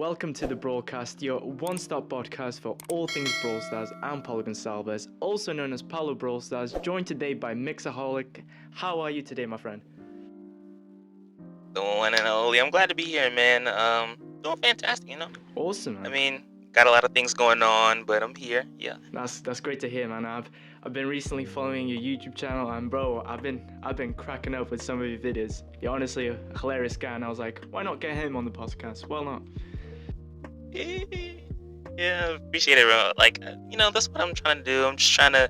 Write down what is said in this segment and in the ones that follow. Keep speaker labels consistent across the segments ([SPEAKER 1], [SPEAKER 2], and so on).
[SPEAKER 1] welcome to the Brawl Cast, your one-stop podcast for all things Brawl Stars. I'm Paulo Gonçalves, also known as Paulo Brawl Stars, joined today by Mixaholic. How are you today, my friend?
[SPEAKER 2] The one and only. I'm glad to be here, man. Doing fantastic,
[SPEAKER 1] Awesome, man.
[SPEAKER 2] I mean, got a lot of things going on, but I'm here. Yeah.
[SPEAKER 1] That's great to hear, man. I've been recently following your YouTube channel, and bro, I've been cracking up with some of your videos. You're honestly a hilarious guy, and I was like, why not get him on the podcast? Why not?
[SPEAKER 2] Yeah, appreciate it, bro. That's what I'm trying to do. I'm just trying to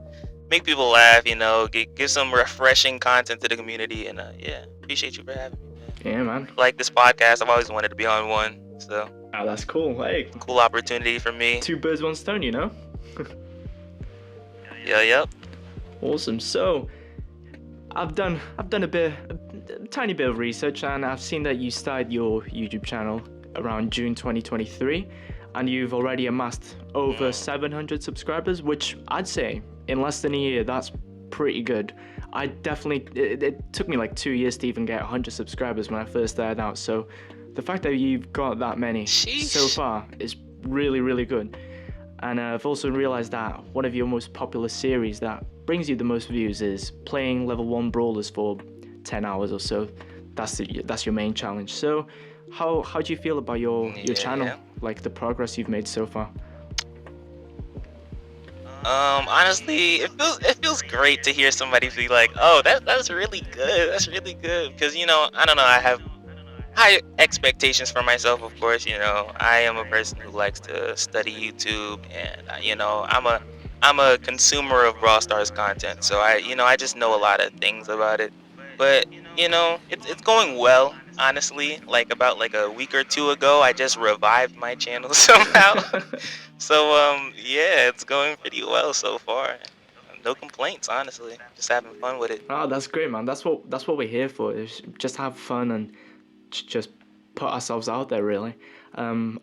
[SPEAKER 2] make people laugh, give some refreshing content to the community, and appreciate you for having me.
[SPEAKER 1] Yeah, man.
[SPEAKER 2] Like this podcast, I've always wanted to be on one, so.
[SPEAKER 1] Oh, that's cool. Hey,
[SPEAKER 2] cool opportunity for me.
[SPEAKER 1] Two birds, one stone, you know.
[SPEAKER 2] Yep.
[SPEAKER 1] Awesome. So, I've done a tiny bit of research, and I've seen that you started your YouTube channel around June 2023, and you've already amassed over 700 subscribers, which I'd say in less than a year, that's pretty good. It took me like 2 years to even get 100 subscribers when I first started out, so the fact that you've got that many so far is really, really good. And I've also realized that one of your most popular series that brings you the most views is playing level 1 brawlers for 10 hours or so. That's your main challenge. So how do you feel about your channel, like the progress you've made so far?
[SPEAKER 2] Honestly, it feels great to hear somebody be like, oh, that's really good. That's really good. Because, I don't know, I have high expectations for myself, of course. I am a person who likes to study YouTube, and I'm a consumer of Brawl Stars content, so I just know a lot of things about it. But it's going well, honestly. About a week or two ago, I just revived my channel somehow. So it's going pretty well so far. No complaints, honestly. Just having fun with it.
[SPEAKER 1] Oh, that's great, man. That's what we're here for. Is just have fun and just put ourselves out there, really. I'm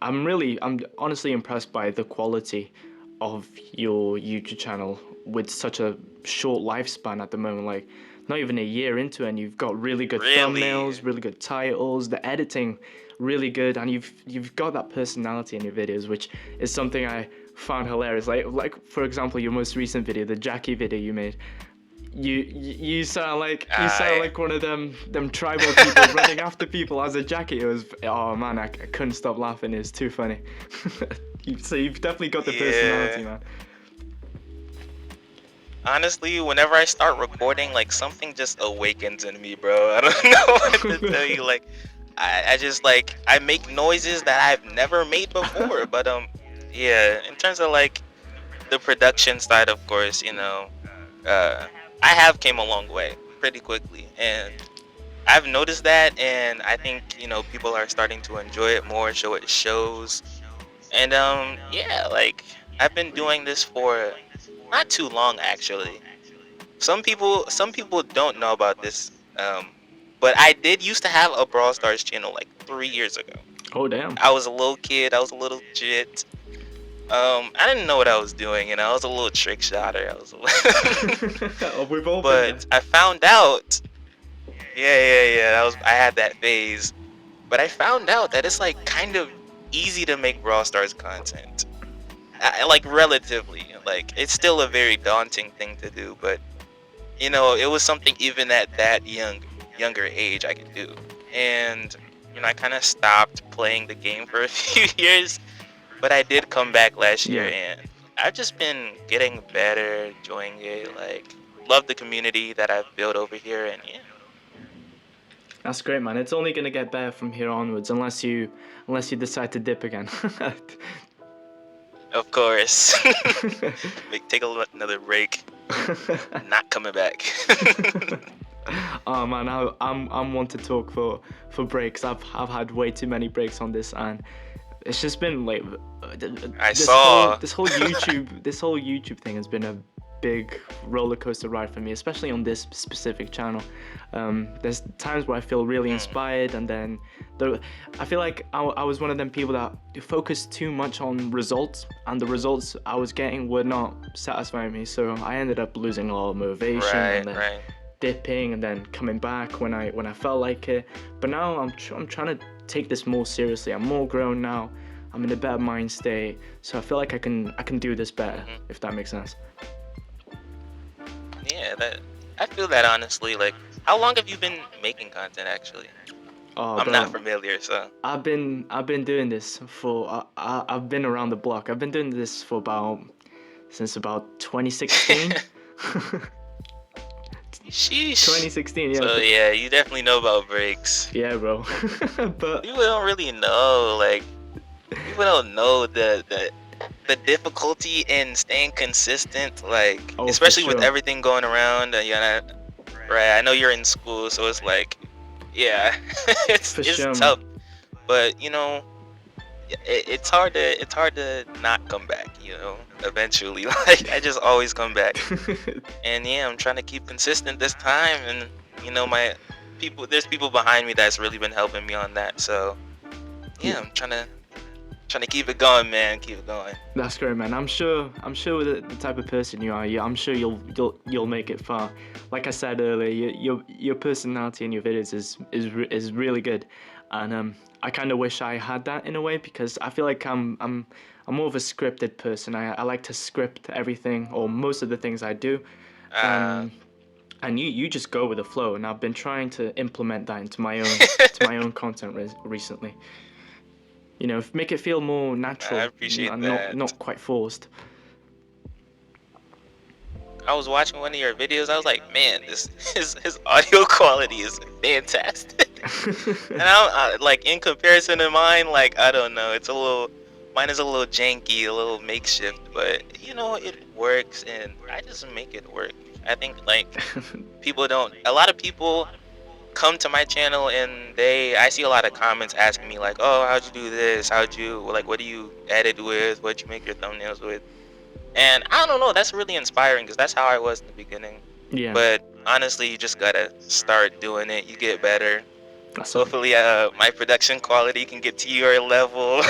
[SPEAKER 1] honestly impressed by the quality of your YouTube channel with such a short lifespan at the moment. Like, not even a year into it, and you've got really good thumbnails, really good titles, the editing really good, and you've got that personality in your videos, which is something I found hilarious. Like for example, your most recent video, the Jackie video you made. You sound like one of them tribal people running after people as a Jackie. It was, oh man, I couldn't stop laughing. It's too funny. So you've definitely got the personality, man.
[SPEAKER 2] Honestly, whenever I start recording, something just awakens in me, bro. I don't know what to tell you. I just I make noises that I've never made before. But in terms of the production side, of course, I have came a long way pretty quickly, and I've noticed that, and I think people are starting to enjoy it more, show it shows, and I've been doing this for not too long, actually. Some people don't know about this, but I did used to have a Brawl Stars channel 3 years ago.
[SPEAKER 1] Oh damn!
[SPEAKER 2] I was a little kid. I was a little jit. I didn't know what I was doing, I was a little trick shotter.
[SPEAKER 1] We've all
[SPEAKER 2] but I found out. I had that phase, but I found out that it's kind of easy to make Brawl Stars content. Relatively, it's still a very daunting thing to do, but it was something even at that younger age I could do, and I kind of stopped playing the game for a few years. But I did come back last year, and I've just been getting better, enjoying it. Love the community that I've built over here, and
[SPEAKER 1] That's great, man. It's only gonna get better from here onwards, unless you decide to dip again.
[SPEAKER 2] Of course. Take another break. Not coming back.
[SPEAKER 1] Oh man, I'm one to talk for breaks. I've had way too many breaks on this, and it's just been this whole YouTube thing has been a big roller coaster ride for me, especially on this specific channel. There's times where I feel really inspired, and then I feel like I was one of them people that focused too much on results, and the results I was getting were not satisfying me, so I ended up losing a lot of motivation, and then dipping, and then coming back when I felt like it. But now I'm trying to take this more seriously. I'm more grown now, I'm in a better mind state. So I feel like I can do this better, if that makes sense.
[SPEAKER 2] Yeah, that I feel that honestly. Like, how long have you been making content actually?
[SPEAKER 1] Oh,
[SPEAKER 2] I'm not
[SPEAKER 1] bro.
[SPEAKER 2] familiar, so.
[SPEAKER 1] I've been doing this for I've been around the block. I've been doing this for since about 2016.
[SPEAKER 2] Sheesh.
[SPEAKER 1] 2016, yeah.
[SPEAKER 2] So yeah, you definitely know about breaks.
[SPEAKER 1] Yeah, bro. But
[SPEAKER 2] People don't really know, like, people don't know the difficulty in staying consistent, like,
[SPEAKER 1] Oh, for
[SPEAKER 2] especially with
[SPEAKER 1] sure.
[SPEAKER 2] everything going around. Right? I know you're in school, so it's like, yeah, it's
[SPEAKER 1] For sure, man.
[SPEAKER 2] tough. But it's hard to not come back. Eventually, like I just always come back. And yeah, I'm trying to keep consistent this time, and my there's people behind me that's really been helping me on that. So yeah, I'm trying to keep it going, man. Keep it going.
[SPEAKER 1] That's great, man. I'm sure with the type of person you are, I'm sure you'll make it far. Like I said earlier, your personality in your videos is really good, and I kind of wish I had that in a way, because I feel like I'm more of a scripted person. I like to script everything, or most of the things I do. And you just go with the flow, and I've been trying to implement that into my own content recently. Make it feel more natural.
[SPEAKER 2] I appreciate
[SPEAKER 1] and
[SPEAKER 2] that.
[SPEAKER 1] not quite forced.
[SPEAKER 2] I was watching one of your videos. I was like, man, his audio quality is fantastic. And like in comparison to mine, like I don't know, mine is a little janky, a little makeshift, but it works, and I just make it work. I think like a lot of people come to my channel, and I see a lot of comments asking me like, oh, how'd you do this? What do you edit with? What'd you make your thumbnails with? And I don't know, that's really inspiring, because that's how I was in the beginning.
[SPEAKER 1] Yeah.
[SPEAKER 2] But honestly, you just gotta start doing it. You get better. Hopefully, my production quality can get to your level.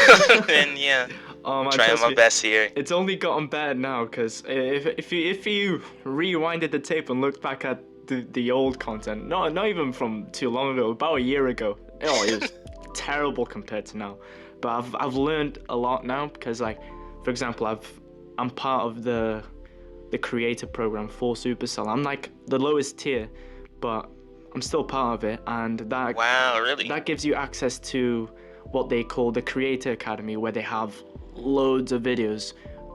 [SPEAKER 2] And yeah,
[SPEAKER 1] man,
[SPEAKER 2] trying my best here.
[SPEAKER 1] It's only gotten better now, because if you rewinded the tape and looked back at the old content, not even from too long ago, about a year ago, it was terrible compared to now. But I've learned a lot now, because like, for example, I'm part of the creator program for Supercell. I'm like the lowest tier, but I'm still part of it, and that
[SPEAKER 2] Wow, really?
[SPEAKER 1] that gives you access to what they call the Creator Academy, where they have loads of videos,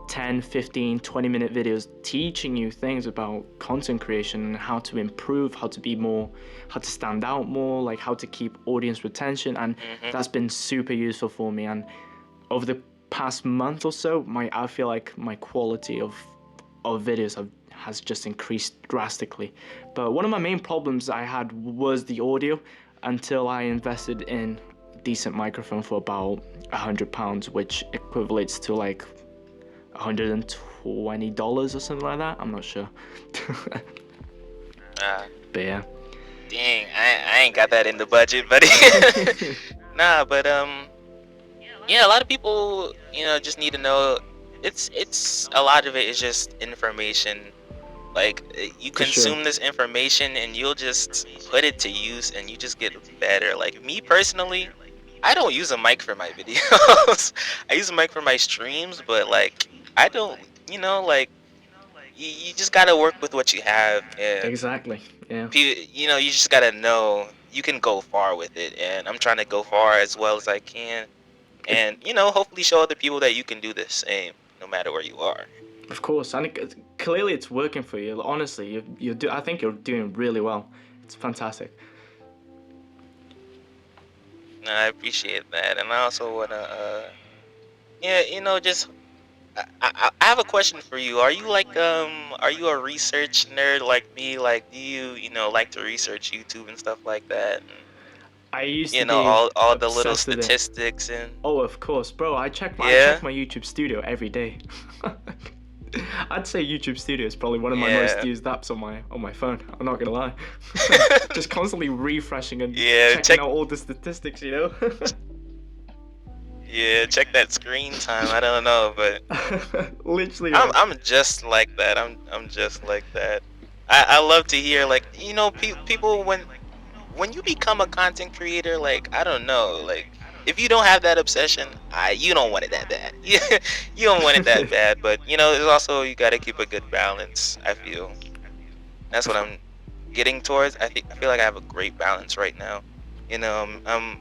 [SPEAKER 1] 10, 15, 20-minute videos teaching you things about content creation and how to improve, how to stand out more, like how to keep audience retention, and that's been super useful for me. And over the past month or so, I feel like my quality of videos has just increased drastically. But one of my main problems I had was the audio, until I invested in a decent microphone for about £100, which equivalates to like $120 or something like that. I'm not sure. But yeah.
[SPEAKER 2] Dang, I ain't got that in the budget, buddy. Nah, but yeah, a lot of people, just need to know. It's a lot of it is just information. Like, you consume this information, and you'll just put it to use, and you just get better. Like me personally, I don't use a mic for my videos. I use a mic for my streams, but like I don't, like you just gotta work with what you have. And
[SPEAKER 1] Exactly. Yeah.
[SPEAKER 2] you just gotta know you can go far with it, and I'm trying to go far as well as I can, and hopefully show other people that you can do the same, no matter where you are.
[SPEAKER 1] Of course, and clearly it's working for you. Honestly, I think you're doing really well. It's fantastic.
[SPEAKER 2] No, I appreciate that, and I also wanna, just I have a question for you. Are you are you a research nerd like me? Like, do you like to research YouTube and stuff like that? And,
[SPEAKER 1] I used to be
[SPEAKER 2] all the little
[SPEAKER 1] obsessed with it.
[SPEAKER 2] statistics and.
[SPEAKER 1] Oh, of course, bro. I check my YouTube Studio every day. I'd say YouTube Studio is probably one of my most used apps on my phone. I'm not gonna lie. Just constantly refreshing and checking out all the statistics,
[SPEAKER 2] Yeah, check that screen time. I don't know, but
[SPEAKER 1] literally,
[SPEAKER 2] I'm just like that. I'm just like that. I love to hear, like, people when you become a content creator, like, I don't know, like, if you don't have that obsession, you don't want it that bad. You don't want it that bad. But there's also you gotta keep a good balance. I feel that's what I'm getting towards. I feel like I have a great balance right now. I'm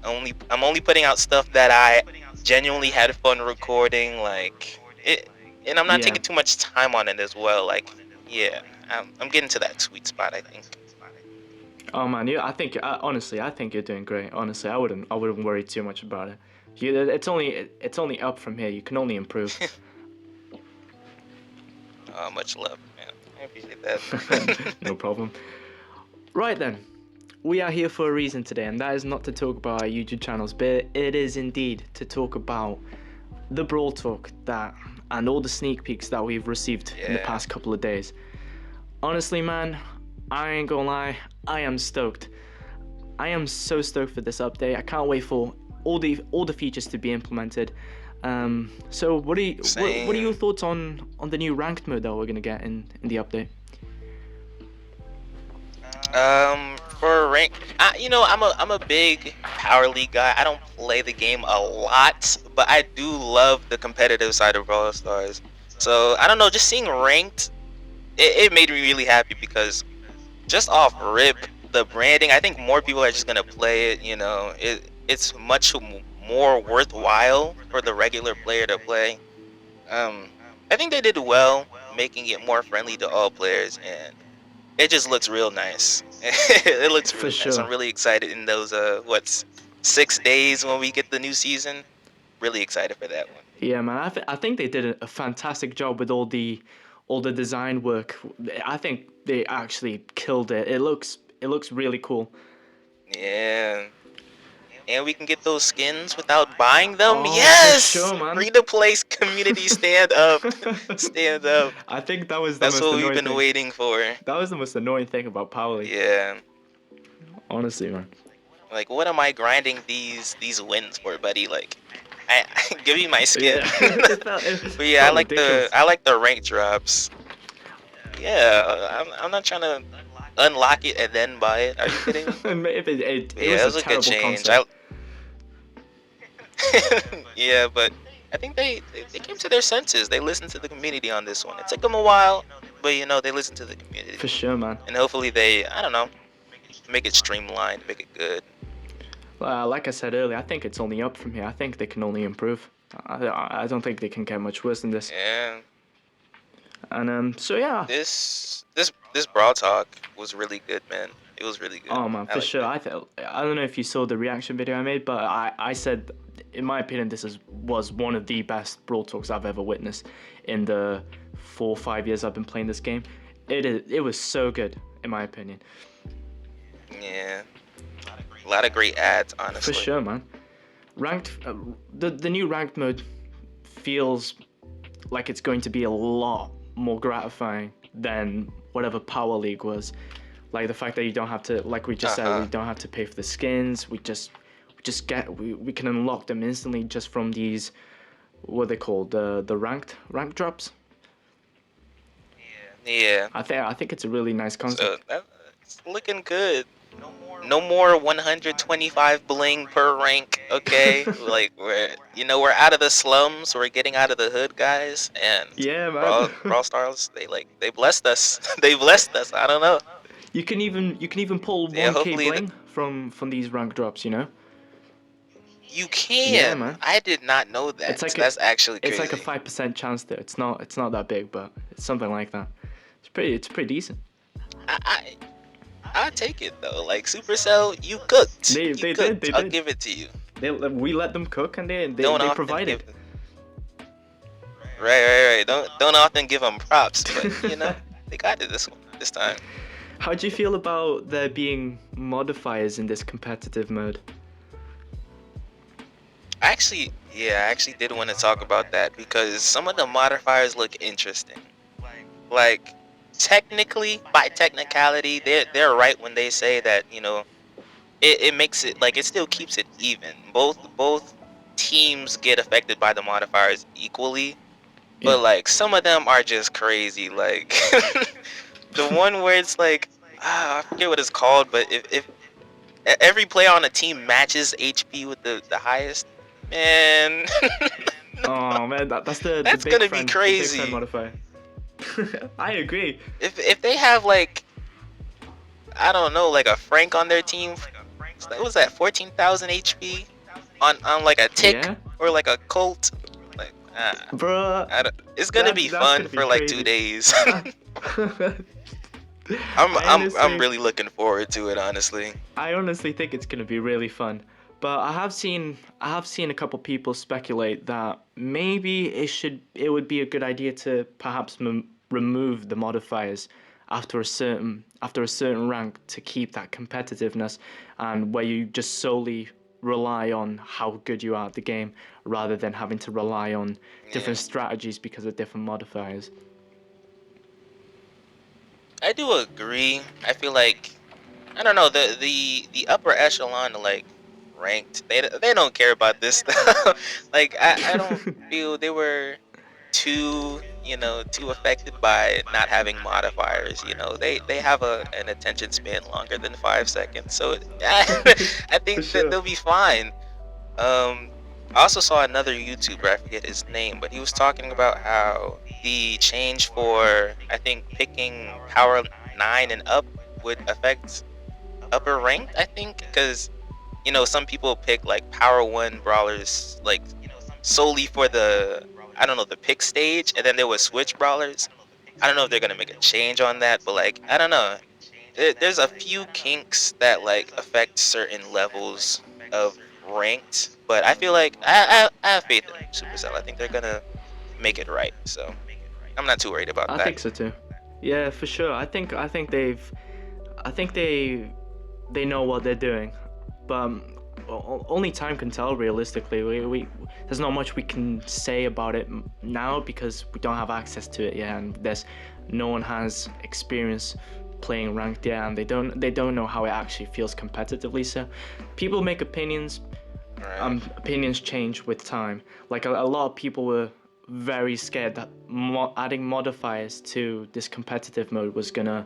[SPEAKER 2] only putting out stuff that I genuinely had fun recording, like it, and I'm not
[SPEAKER 1] Yeah.
[SPEAKER 2] taking too much time on it as well. Like, yeah, I'm getting to that sweet spot, I think.
[SPEAKER 1] Oh man, I think honestly, I think you're doing great. Honestly, I wouldn't worry too much about it. It's only up from here. You can only improve.
[SPEAKER 2] Much love, man. I appreciate that.
[SPEAKER 1] No problem. Right then, we are here for a reason today, and that is not to talk about our YouTube channels, but it is indeed to talk about the Brawl Talk and all the sneak peeks that we've received in the
[SPEAKER 2] Yeah.
[SPEAKER 1] past couple of days. Honestly, man, I ain't gonna lie, I am stoked. I am so stoked for this update. I can't wait for all the features to be implemented. So what are your thoughts on the new ranked mode that we're gonna get in the update?
[SPEAKER 2] For rank, I'm a big Power League guy. I don't play the game a lot, but I do love the competitive side of Brawl Stars. So I don't know, just seeing ranked, it made me really happy because just off rip, the branding, I think more people are just gonna play it. It's much more worthwhile for the regular player to play. I think they did well making it more friendly to all players, and it just looks real nice. It looks
[SPEAKER 1] For
[SPEAKER 2] really nice.
[SPEAKER 1] sure.
[SPEAKER 2] I'm really excited in those 6 days when we get the new season. Really excited for that one.
[SPEAKER 1] Yeah, man, I think they did a fantastic job with all the design work. I think they actually killed it. It looks really cool.
[SPEAKER 2] Yeah. And we can get those skins without buying them.
[SPEAKER 1] Oh, for
[SPEAKER 2] Yes!
[SPEAKER 1] sure, man.
[SPEAKER 2] Free to play community stand up. Stand up.
[SPEAKER 1] I think that was the
[SPEAKER 2] That's
[SPEAKER 1] most
[SPEAKER 2] what we've
[SPEAKER 1] annoying
[SPEAKER 2] been
[SPEAKER 1] thing.
[SPEAKER 2] waiting for.
[SPEAKER 1] That was the most annoying thing about Power League.
[SPEAKER 2] Yeah.
[SPEAKER 1] Honestly, man.
[SPEAKER 2] Like, what am I grinding these wins for, buddy? Like, I give me my skin.
[SPEAKER 1] Yeah.
[SPEAKER 2] But yeah,
[SPEAKER 1] ridiculous.
[SPEAKER 2] I like the rank drops. Yeah, I'm not trying to unlock it and then buy it. Are you kidding me?
[SPEAKER 1] And it
[SPEAKER 2] Yeah, it
[SPEAKER 1] was
[SPEAKER 2] was
[SPEAKER 1] a
[SPEAKER 2] a good
[SPEAKER 1] terrible
[SPEAKER 2] change.
[SPEAKER 1] concept.
[SPEAKER 2] Yeah, but I think they came to their senses. They listened to the community on this one. It took them a while, but they listened to the community.
[SPEAKER 1] For sure, man.
[SPEAKER 2] And hopefully they, I don't know, make it streamlined, make it good.
[SPEAKER 1] Like I said earlier, I think it's only up from here. I think they can only improve. I don't think they can get much worse than this.
[SPEAKER 2] Yeah.
[SPEAKER 1] And so yeah.
[SPEAKER 2] This Brawl Talk was really good, man. It was really good.
[SPEAKER 1] Oh man, for sure. I don't know if you saw the reaction video I made, but I said, in my opinion, this was one of the best Brawl Talks I've ever witnessed in the 4 or 5 years I've been playing this game. It was so good, in my opinion.
[SPEAKER 2] Yeah. A lot of great ads, honestly.
[SPEAKER 1] For sure, man. Ranked, the new ranked mode feels like it's going to be a lot more gratifying than whatever Power League was. Like the fact that you don't have to, like we just said, we don't have to pay for the skins. We can unlock them instantly just from these, what are they called, the ranked drops.
[SPEAKER 2] Yeah.
[SPEAKER 1] I think it's a really nice concept.
[SPEAKER 2] So that's looking good. No more 125 bling per rank, okay? Like we're out of the slums, we're getting out of the hood, guys, and
[SPEAKER 1] Yeah, man.
[SPEAKER 2] Brawl Stars, they blessed us. They blessed us. I don't know.
[SPEAKER 1] You can even pull 1K
[SPEAKER 2] hopefully
[SPEAKER 1] bling from these rank drops, you know?
[SPEAKER 2] You can.
[SPEAKER 1] Yeah, man.
[SPEAKER 2] I did not know that. That's actually crazy.
[SPEAKER 1] It's like a 5% chance there. It's not that big, but it's something like that. It's pretty decent.
[SPEAKER 2] I'll take it though. Like Supercell, you cooked.
[SPEAKER 1] They
[SPEAKER 2] cooked.
[SPEAKER 1] did.
[SPEAKER 2] I'll give it to you.
[SPEAKER 1] We let them cook and they
[SPEAKER 2] Don't often
[SPEAKER 1] provided.
[SPEAKER 2] Right. Don't often give them props, but they got it this time.
[SPEAKER 1] How do you feel about there being modifiers in this competitive mode?
[SPEAKER 2] I actually did want to talk about that because some of the modifiers look interesting. Like, technically, by technicality, they're right when they say that it makes it like it still keeps it even. Both teams get affected by the modifiers equally, but like some of them are just crazy. Like the one where it's like I forget what it's called, but if every player on a team matches HP with the highest. Man,
[SPEAKER 1] Oh man, that's the
[SPEAKER 2] that's
[SPEAKER 1] big
[SPEAKER 2] gonna be
[SPEAKER 1] friend, the big friend
[SPEAKER 2] crazy.
[SPEAKER 1] modifier. I agree.
[SPEAKER 2] If they have like, I don't know, like a Frank on their team, what was that, 14,000 HP on like a tick
[SPEAKER 1] Yeah,
[SPEAKER 2] or like a Colt, like
[SPEAKER 1] bruh,
[SPEAKER 2] it's gonna be
[SPEAKER 1] that's
[SPEAKER 2] fun
[SPEAKER 1] gonna be
[SPEAKER 2] for like 2 days.
[SPEAKER 1] crazy. I
[SPEAKER 2] I'm
[SPEAKER 1] honestly,
[SPEAKER 2] really looking forward to it, honestly.
[SPEAKER 1] I honestly think it's gonna be really fun. But I have seen a couple people speculate that maybe it would be a good idea to perhaps remove the modifiers after a certain rank to keep that competitiveness, and where you just solely rely on how good you are at the game rather than having to rely on
[SPEAKER 2] Yeah,
[SPEAKER 1] different strategies because of different modifiers.
[SPEAKER 2] I do agree. I feel like, I don't know, the upper echelon, like ranked, they don't care about this stuff. Like I don't feel they were too, too affected by not having modifiers. They have an attention span longer than 5 seconds, so I
[SPEAKER 1] For
[SPEAKER 2] think that
[SPEAKER 1] sure.
[SPEAKER 2] they'll be fine. Um, I also saw another YouTuber, I forget his name, but he was talking about how the change for, I think, picking power 9 and up would affect upper ranked, I think, because some people pick like power 1 brawlers like solely for the, I don't know, the pick stage, and then they would switch brawlers. I don't know if they're gonna make a change on that, but like, I don't know. There's a few kinks that like affect certain levels of ranked, but I feel like I have faith in Supercell. I think they're gonna make it right, so I'm not too worried about
[SPEAKER 1] I
[SPEAKER 2] that.
[SPEAKER 1] think so too. Yeah, for sure. I think they know what they're doing, but only time can tell. Realistically, we there's not much we can say about it now because we don't have access to it yet, and there's no one has experience playing ranked yet, and they don't know how it actually feels competitively. So, people make opinions.
[SPEAKER 2] Right.
[SPEAKER 1] Opinions change with time. Like a lot of people were very scared that adding modifiers to this competitive mode was gonna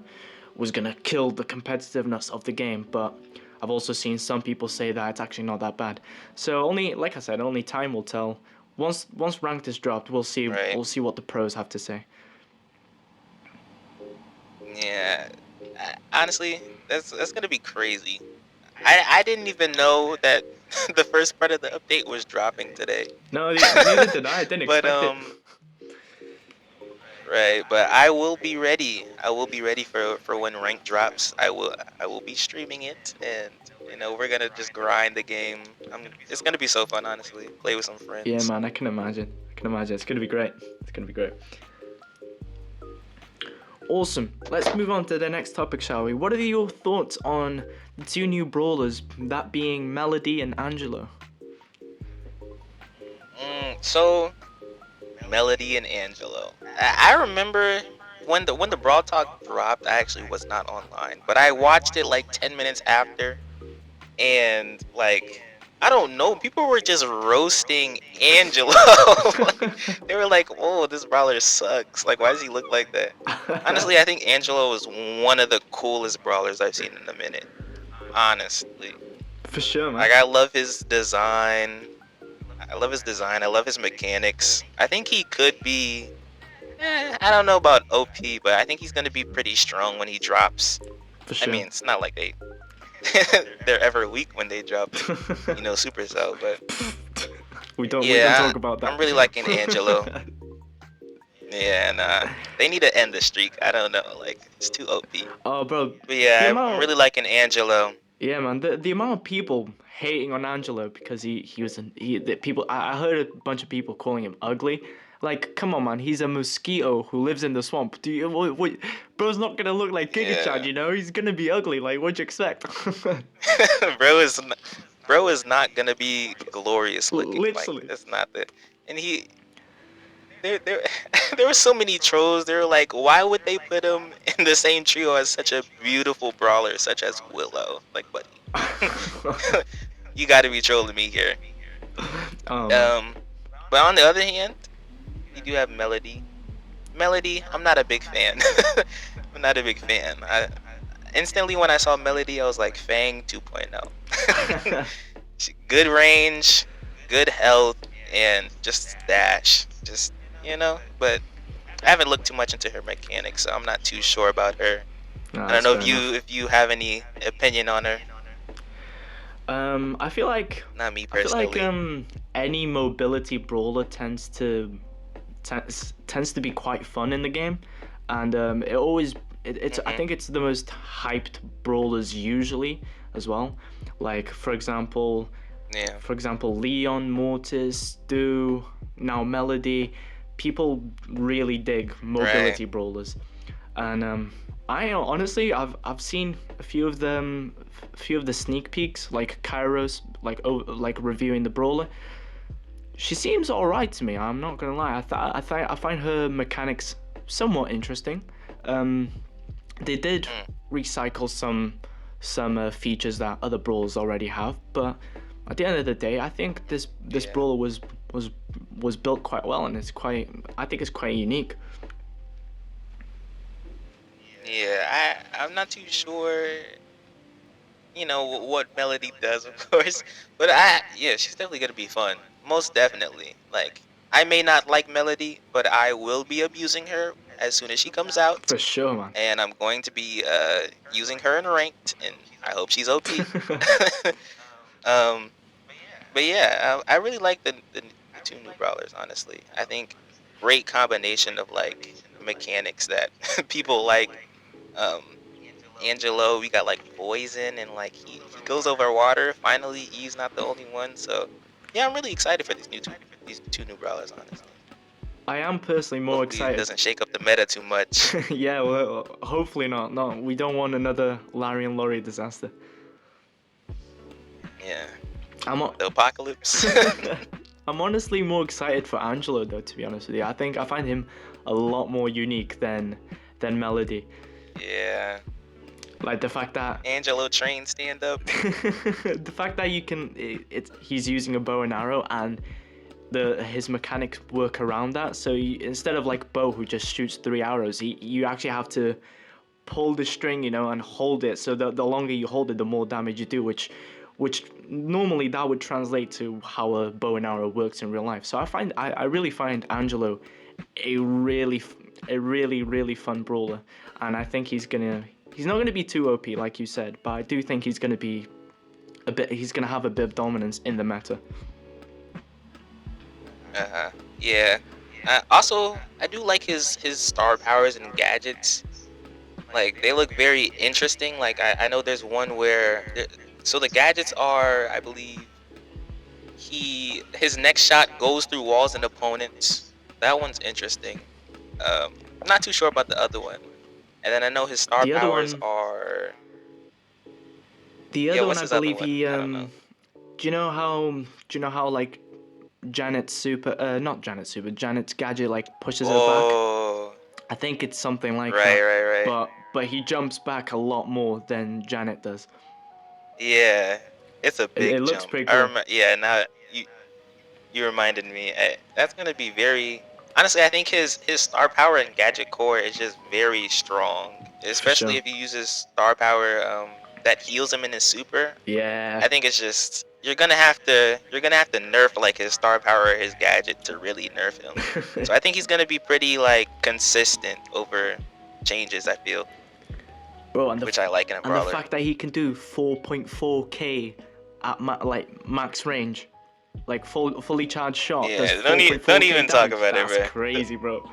[SPEAKER 1] kill the competitiveness of the game. But I've also seen some people say that it's actually not that bad. So only, like I said, only time will tell. Once ranked is dropped,
[SPEAKER 2] Right.
[SPEAKER 1] we'll see what the pros have to say.
[SPEAKER 2] Yeah. Honestly, that's gonna be crazy. I didn't even know that the first part of the update was dropping today.
[SPEAKER 1] No, neither did I. I didn't
[SPEAKER 2] But
[SPEAKER 1] expect it.
[SPEAKER 2] right, but I will be ready. I will be ready for when rank drops. I will be streaming it, and we're gonna just grind the game. It's gonna be so fun, honestly. Play with some
[SPEAKER 1] Yeah,
[SPEAKER 2] friends.
[SPEAKER 1] man, I can imagine. I can imagine. It's gonna be great. It's gonna be great. Awesome. Let's move on to the next topic, shall we? What are your thoughts on the two new brawlers, that being Melody and Angelo?
[SPEAKER 2] So Melody and Angelo. I remember when the Brawl Talk dropped. I actually was not online, but I watched it like 10 minutes after, and like, I don't know, people were just roasting Angelo. Like, they were like, "Oh, this brawler sucks. Like, why does he look like that?" Honestly, I think Angelo is one of the coolest brawlers I've seen in a minute. Honestly,
[SPEAKER 1] For sure, man.
[SPEAKER 2] like, I love his design. I love his design. I love his mechanics. I think he could be. I don't know about OP, but I think he's gonna be pretty strong when he drops.
[SPEAKER 1] For
[SPEAKER 2] I
[SPEAKER 1] sure.
[SPEAKER 2] mean, it's not like they're ever weak when they drop, Supercell, but
[SPEAKER 1] we don't
[SPEAKER 2] yeah,
[SPEAKER 1] talk about that.
[SPEAKER 2] I'm really liking Angelo. Yeah, nah, they need to end the streak. I don't know, like, it's too OP.
[SPEAKER 1] Oh, bro,
[SPEAKER 2] But
[SPEAKER 1] the
[SPEAKER 2] yeah, I'm
[SPEAKER 1] amount.
[SPEAKER 2] really liking Angelo.
[SPEAKER 1] Yeah, man, the amount of people hating on Angelo because he was the people. I heard a bunch of people calling him ugly. Like, come on, man, he's a mosquito who lives in the swamp. Do you what, bro's not gonna look like Giga-chan,
[SPEAKER 2] Yeah.
[SPEAKER 1] you know? He's gonna be ugly. Like, what'd you expect?
[SPEAKER 2] bro is bro is not gonna be glorious looking. Like,
[SPEAKER 1] Literally.
[SPEAKER 2] that's not the. And there there were so many trolls. They were like, why would they put him in the same trio as such a beautiful brawler such as Willow? Like, buddy, you got to be trolling me here.
[SPEAKER 1] Oh man.
[SPEAKER 2] But on the other hand, you do have Melody. Melody, I'm not a big fan. I'm not a big fan. instantly when I saw Melody, I was like, Fang 2.0. Good range, good health, and just dash. Just, but I haven't looked too much into her mechanics, so I'm not too sure about her.
[SPEAKER 1] No,
[SPEAKER 2] I don't
[SPEAKER 1] that's
[SPEAKER 2] know
[SPEAKER 1] fair enough.
[SPEAKER 2] if you have any opinion on her.
[SPEAKER 1] I feel like
[SPEAKER 2] Not me
[SPEAKER 1] I feel like
[SPEAKER 2] personally.
[SPEAKER 1] any mobility brawler tends to be quite fun in the game, and it always it's I think it's the most hyped brawlers usually as well. Like
[SPEAKER 2] Yeah.
[SPEAKER 1] for example, Leon, Mortis, Stu, now Melody. People really dig
[SPEAKER 2] Right.
[SPEAKER 1] mobility brawlers, and I honestly I've seen a few of the sneak peeks, like Kairos, like reviewing the brawler. She seems alright to me. I'm not gonna lie. I find her mechanics somewhat interesting. Um, they did recycle some features that other brawlers already have, but at the end of the day, I think this
[SPEAKER 2] Yeah.
[SPEAKER 1] brawler was built quite well, and I think it's quite unique.
[SPEAKER 2] Yeah, I'm not too sure, what Melody does, of course, but yeah, she's definitely gonna be fun. Most definitely. Like, I may not like Melody, but I will be abusing her as soon as she comes out,
[SPEAKER 1] For sure, man.
[SPEAKER 2] and I'm going to be using her in ranked, and I hope she's OP. um, but yeah, I really like the two new brawlers. Honestly, I think great combination of like mechanics that people like. Um, Angelo, we got like poison, and like he goes over water. Finally, he's not the only one. So yeah, I'm really excited for these two new brawlers. Honestly,
[SPEAKER 1] I am personally more
[SPEAKER 2] hopefully it
[SPEAKER 1] excited.
[SPEAKER 2] doesn't shake up the meta too much.
[SPEAKER 1] Yeah, well, hopefully not. No, we don't want another Larry and Laurie disaster.
[SPEAKER 2] Yeah,
[SPEAKER 1] I'm
[SPEAKER 2] the apocalypse.
[SPEAKER 1] I'm honestly more excited for Angelo though, to be honest with you. I find him a lot more unique than Melody.
[SPEAKER 2] Yeah,
[SPEAKER 1] Like the fact that
[SPEAKER 2] Angelo train stand up.
[SPEAKER 1] the fact that he's using a bow and arrow, and his mechanics work around that. So instead of like Bo who just shoots 3 arrows, you actually have to pull the string, and hold it. So the longer you hold it, the more damage you do, which normally that would translate to how a bow and arrow works in real life. So I really find Angelo a really fun brawler, and I think he's not gonna be too OP like you said, but I do think he's gonna have a bit of dominance in the meta.
[SPEAKER 2] Yeah. Also, I do like his star powers and gadgets. Like, they look very interesting. Like, I know there's one where so the gadgets are, I believe, his next shot goes through walls and opponents. That one's interesting. I'm not too sure about the other one. And then I know his star
[SPEAKER 1] The other
[SPEAKER 2] powers
[SPEAKER 1] one,
[SPEAKER 2] are.
[SPEAKER 1] the
[SPEAKER 2] Yeah,
[SPEAKER 1] other one,
[SPEAKER 2] what's
[SPEAKER 1] I
[SPEAKER 2] his other
[SPEAKER 1] believe
[SPEAKER 2] one?
[SPEAKER 1] he
[SPEAKER 2] I don't know.
[SPEAKER 1] do you know how like not Janet's super, Janet's gadget like pushes her back?
[SPEAKER 2] Oh,
[SPEAKER 1] I think it's something like
[SPEAKER 2] right,
[SPEAKER 1] that,
[SPEAKER 2] right, right.
[SPEAKER 1] but he jumps back a lot more than Janet does.
[SPEAKER 2] Yeah, it's a
[SPEAKER 1] It
[SPEAKER 2] big
[SPEAKER 1] looks
[SPEAKER 2] jump.
[SPEAKER 1] pretty
[SPEAKER 2] I
[SPEAKER 1] cool.
[SPEAKER 2] remember. Yeah, now you reminded me. That's gonna be very. Honestly, I think his star power and gadget core is just very strong,
[SPEAKER 1] For
[SPEAKER 2] especially
[SPEAKER 1] sure.
[SPEAKER 2] if he uses star power that heals him in his super.
[SPEAKER 1] Yeah.
[SPEAKER 2] I think it's just you're gonna have to nerf like his star power or his gadget to really nerf him. So I think he's gonna be pretty like consistent over changes. I feel,
[SPEAKER 1] Bro,
[SPEAKER 2] which I like in a
[SPEAKER 1] and the
[SPEAKER 2] brawler.
[SPEAKER 1] fact that he can do 4.4k at like max range, like fully charged shot does
[SPEAKER 2] Yeah, don't
[SPEAKER 1] 4.4k
[SPEAKER 2] even talk
[SPEAKER 1] damage.
[SPEAKER 2] about it,
[SPEAKER 1] That's
[SPEAKER 2] bro.
[SPEAKER 1] crazy, bro.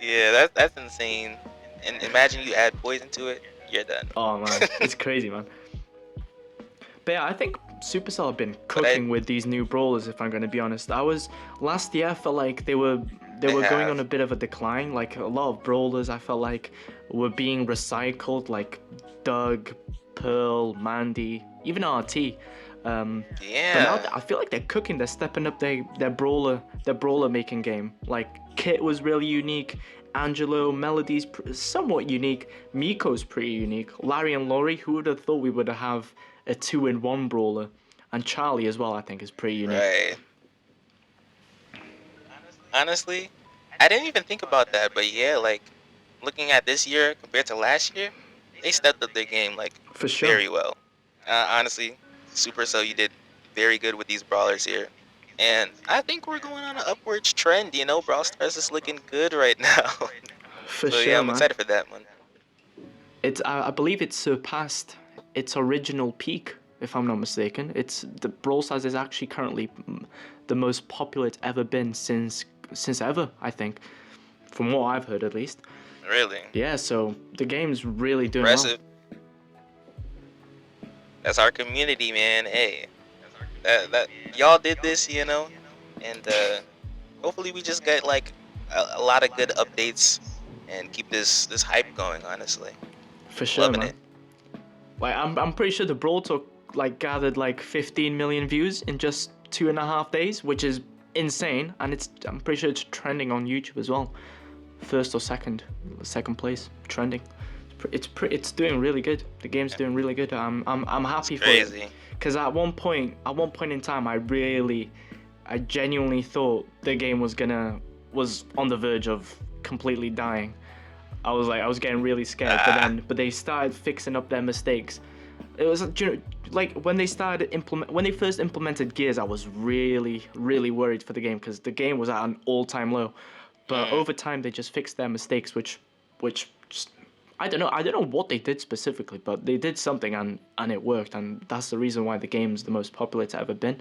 [SPEAKER 2] Yeah, that's insane. And imagine you add poison to it, you're done.
[SPEAKER 1] Oh man, it's crazy, man. But yeah, I think Supercell have been
[SPEAKER 2] But I
[SPEAKER 1] cooking with these new brawlers. If I'm going to be honest, last year I felt like they were going on
[SPEAKER 2] have
[SPEAKER 1] a bit of a decline. Like a lot of brawlers, I felt like were being recycled, like Doug, Pearl, Mandy, even RT. But now
[SPEAKER 2] yeah.
[SPEAKER 1] I feel like they're cooking. They're stepping up their brawler making game. Like Kit was really unique. Angelo, Melody's somewhat unique. Miko's pretty unique. Larry and Laurie, who would have thought we would have a 2-in-1 brawler? And Charlie as well, I think, is pretty unique.
[SPEAKER 2] Right. Honestly, I didn't even think about that, but yeah, like looking at this year compared to last year, they stepped up their game like
[SPEAKER 1] For sure.
[SPEAKER 2] very well. Honestly, Supercell, you did very good with these brawlers here. And I think we're going on an upwards trend, you know. Brawl Stars is looking good right now.
[SPEAKER 1] For
[SPEAKER 2] So
[SPEAKER 1] sure,
[SPEAKER 2] yeah, I'm
[SPEAKER 1] man.
[SPEAKER 2] excited for that one.
[SPEAKER 1] I believe it surpassed its original peak, if I'm not mistaken. It's the Brawl Stars is actually currently the most popular it's ever been since ever, I think, from what I've heard at least.
[SPEAKER 2] Really
[SPEAKER 1] Yeah, so the game's really doing well.
[SPEAKER 2] impressive. That's our community, man. Hey, that y'all did this, you know, and hopefully we just get like a lot of good updates and keep this hype going. Honestly,
[SPEAKER 1] For sure,
[SPEAKER 2] loving
[SPEAKER 1] man.
[SPEAKER 2] it.
[SPEAKER 1] Like I'm pretty sure the Brawl Talk like gathered like 15 million views in just 2.5 days, which is insane, and I'm pretty sure it's trending on YouTube as well. First or second place trending. It's doing really good. The game's doing really good. I'm happy for it.
[SPEAKER 2] Crazy.
[SPEAKER 1] Because at one point in time, I genuinely thought the game was on the verge of completely dying. I was getting really scared, but they started fixing up their mistakes. It was, like when they first implemented gears, I was really, really worried for the game because the game was at an all-time low. But over time, they just fixed their mistakes, which just, I don't know what they did specifically, but they did something and it worked, and that's the reason why the game's the most popular it's ever been.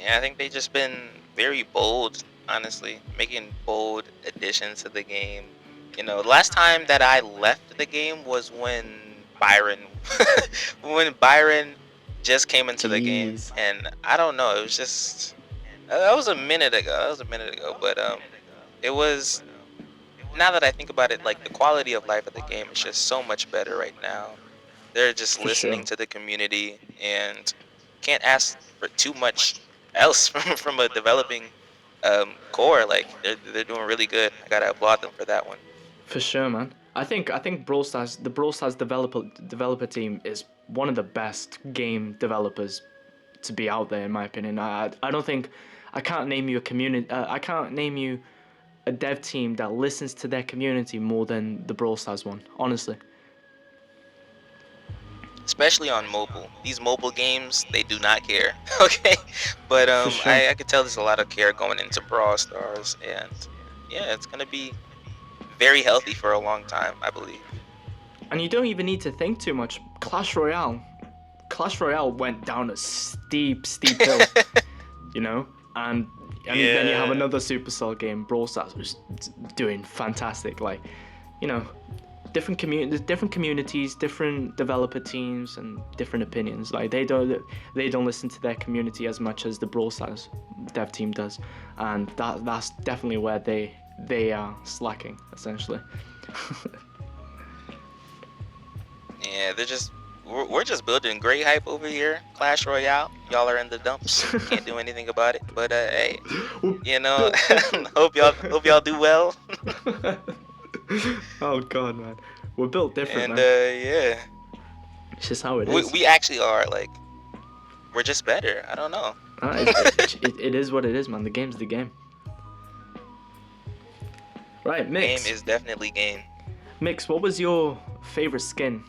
[SPEAKER 2] Yeah, I think they just been very bold, honestly, making bold additions to the game. You know, the last time that I left the game was when Byron just came into the game,
[SPEAKER 1] Jeez.
[SPEAKER 2] and I don't know, it was just that was a minute ago. But it was, now that I think about it, like the quality of life of the game is just so much better right now. They're just
[SPEAKER 1] For
[SPEAKER 2] listening
[SPEAKER 1] sure.
[SPEAKER 2] to the community and can't ask for too much else from a developing core. Like they're doing really good. I gotta applaud them for that one.
[SPEAKER 1] For sure, man. I think Brawl Stars, the Brawl Stars developer team is one of the best game developers to be out there, in my opinion. I don't think I can't name you a dev team that listens to their community more than the Brawl Stars one, honestly.
[SPEAKER 2] Especially on mobile. These mobile games, they do not care. Okay, but
[SPEAKER 1] For sure.
[SPEAKER 2] I could tell there's a lot of care going into Brawl Stars, and yeah, it's gonna be very healthy for a long time, I believe.
[SPEAKER 1] And you don't even need to think too much. Clash Royale went down a steep hill, you know? And then you have another Supercell game, Brawl Stars, which is doing fantastic. Like, you know, different communities, different developer teams, and different opinions. Like they don't listen to their community as much as the Brawl Stars dev team does, and that's definitely where they are slacking, essentially.
[SPEAKER 2] Yeah, we're just building great hype over here. Clash Royale, y'all are in the dumps. Can't do anything about it. But hey, you know, hope y'all do well.
[SPEAKER 1] Oh god, man, we're built different,
[SPEAKER 2] And
[SPEAKER 1] man.
[SPEAKER 2] yeah,
[SPEAKER 1] It's just how it is.
[SPEAKER 2] we actually are, like, we're just better. I don't know.
[SPEAKER 1] It is what it is, man. The game's the game. Right, Mix.
[SPEAKER 2] Game is definitely game.
[SPEAKER 1] Mix, what was your favorite skin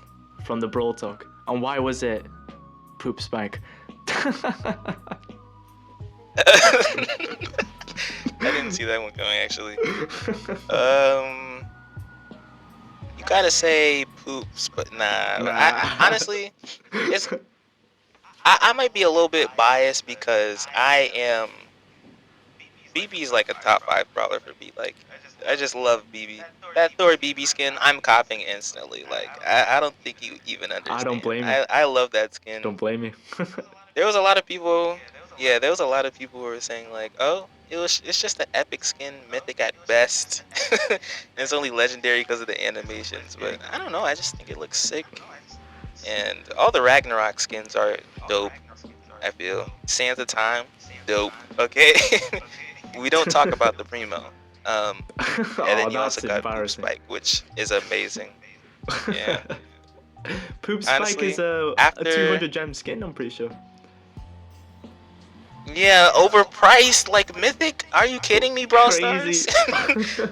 [SPEAKER 1] from the Brawl Talk, and why was it Poop Spike?
[SPEAKER 2] I didn't see that one coming, actually. You gotta say Poops, but nah. Honestly, I might be a little bit biased because BB's like a top 5 brawler for me. Like, I just love BB. That Thor BB skin, I'm copying instantly. Like, I don't think you even understand.
[SPEAKER 1] I don't blame you.
[SPEAKER 2] I love that skin.
[SPEAKER 1] Don't blame me.
[SPEAKER 2] There was a lot of people who were saying like, oh, it's just an epic skin, mythic at best. And it's only legendary because of the animations. But I don't know, I just think it looks sick. And all the Ragnarok skins are dope, I feel. Sands of Time, dope. Okay? We don't talk about the Primo. And then you also got Poop Spike, which is amazing. Yeah.
[SPEAKER 1] Poop Spike
[SPEAKER 2] Honestly,
[SPEAKER 1] is a
[SPEAKER 2] after-
[SPEAKER 1] 200 gem skin, I'm pretty sure.
[SPEAKER 2] Yeah, overpriced like mythic. Are you kidding me, Brawl Stars?
[SPEAKER 1] Crazy.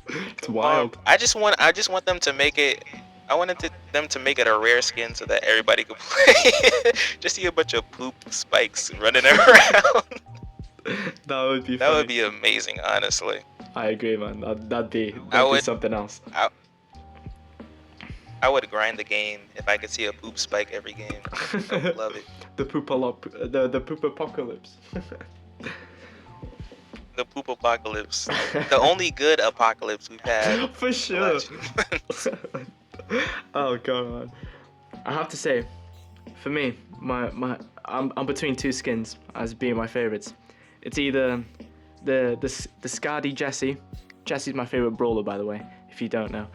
[SPEAKER 1] It's wild.
[SPEAKER 2] I just want them to make it. I wanted them to make it a rare skin so that everybody could play. Just see a bunch of poop spikes running around.
[SPEAKER 1] That would be
[SPEAKER 2] That
[SPEAKER 1] funny.
[SPEAKER 2] would be amazing, honestly.
[SPEAKER 1] I agree, man. That'd be
[SPEAKER 2] would-
[SPEAKER 1] something else.
[SPEAKER 2] I would grind the game if I could see a poop spike every game. I would love it.
[SPEAKER 1] The poop apocalypse.
[SPEAKER 2] The poop apocalypse. The only good apocalypse we've had.
[SPEAKER 1] For
[SPEAKER 2] the
[SPEAKER 1] sure.
[SPEAKER 2] last few months.
[SPEAKER 1] Oh god, man. I have to say, for me, I'm between two skins as being my favorites. It's either the Scardy Jessie. Jessie's my favorite brawler, by the way, if you don't know.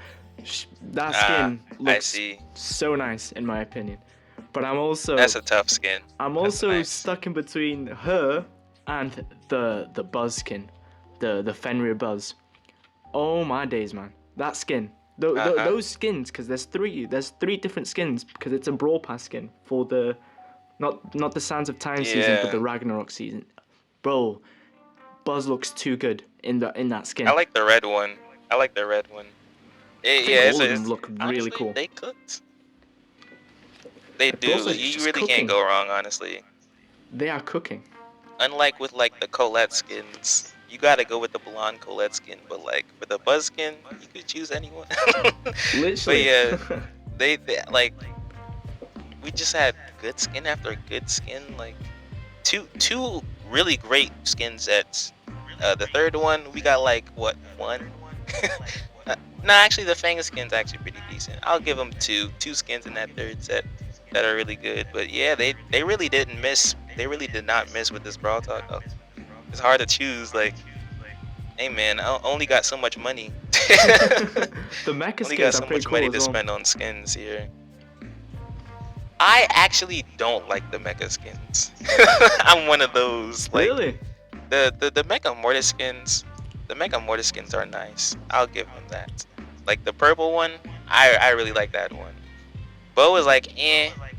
[SPEAKER 1] That skin
[SPEAKER 2] I
[SPEAKER 1] looks
[SPEAKER 2] see.
[SPEAKER 1] so nice, in my opinion. But I'm also
[SPEAKER 2] That's a tough skin.
[SPEAKER 1] I'm
[SPEAKER 2] That's
[SPEAKER 1] also
[SPEAKER 2] nice.
[SPEAKER 1] stuck in between her and the Buzz skin, the Fenrir Buzz. Oh my days, man! That skin, those skins, because there's three different skins, because it's a Brawl Pass skin for the not the Sands of Time season, but the Ragnarok season. Bro, Buzz looks too good in that skin.
[SPEAKER 2] I like the red one.
[SPEAKER 1] I think
[SPEAKER 2] Yeah,
[SPEAKER 1] all of them look really
[SPEAKER 2] honestly,
[SPEAKER 1] cool.
[SPEAKER 2] They cooked. They do.
[SPEAKER 1] also
[SPEAKER 2] You
[SPEAKER 1] just
[SPEAKER 2] really
[SPEAKER 1] cooking.
[SPEAKER 2] can't go wrong, honestly.
[SPEAKER 1] They are cooking.
[SPEAKER 2] Unlike with like the Colette skins, you gotta go with the blonde Colette skin. But like for the Buzz skin, you could choose anyone.
[SPEAKER 1] Literally.
[SPEAKER 2] But yeah, they like we just had good skin after good skin. Like two really great skin sets. The third one we got like what, one? Nah, actually the Fang skin's actually pretty decent. I'll give them two skins in that third set that are really good. But yeah, they really didn't miss. They really did not miss with this Brawl Talk. It's hard to choose. Like, hey man, I only got so much money.
[SPEAKER 1] The mecha
[SPEAKER 2] Only got
[SPEAKER 1] skins
[SPEAKER 2] so
[SPEAKER 1] are pretty
[SPEAKER 2] much
[SPEAKER 1] cool
[SPEAKER 2] money
[SPEAKER 1] as
[SPEAKER 2] to
[SPEAKER 1] well.
[SPEAKER 2] spend on skins here. I actually don't like the mecha skins. I'm one of those. Like,
[SPEAKER 1] Really?
[SPEAKER 2] the Mecha Mortis skins. The Mecha Mortis skins are nice. I'll give them that. Like the purple one, I really like that one. Bo is like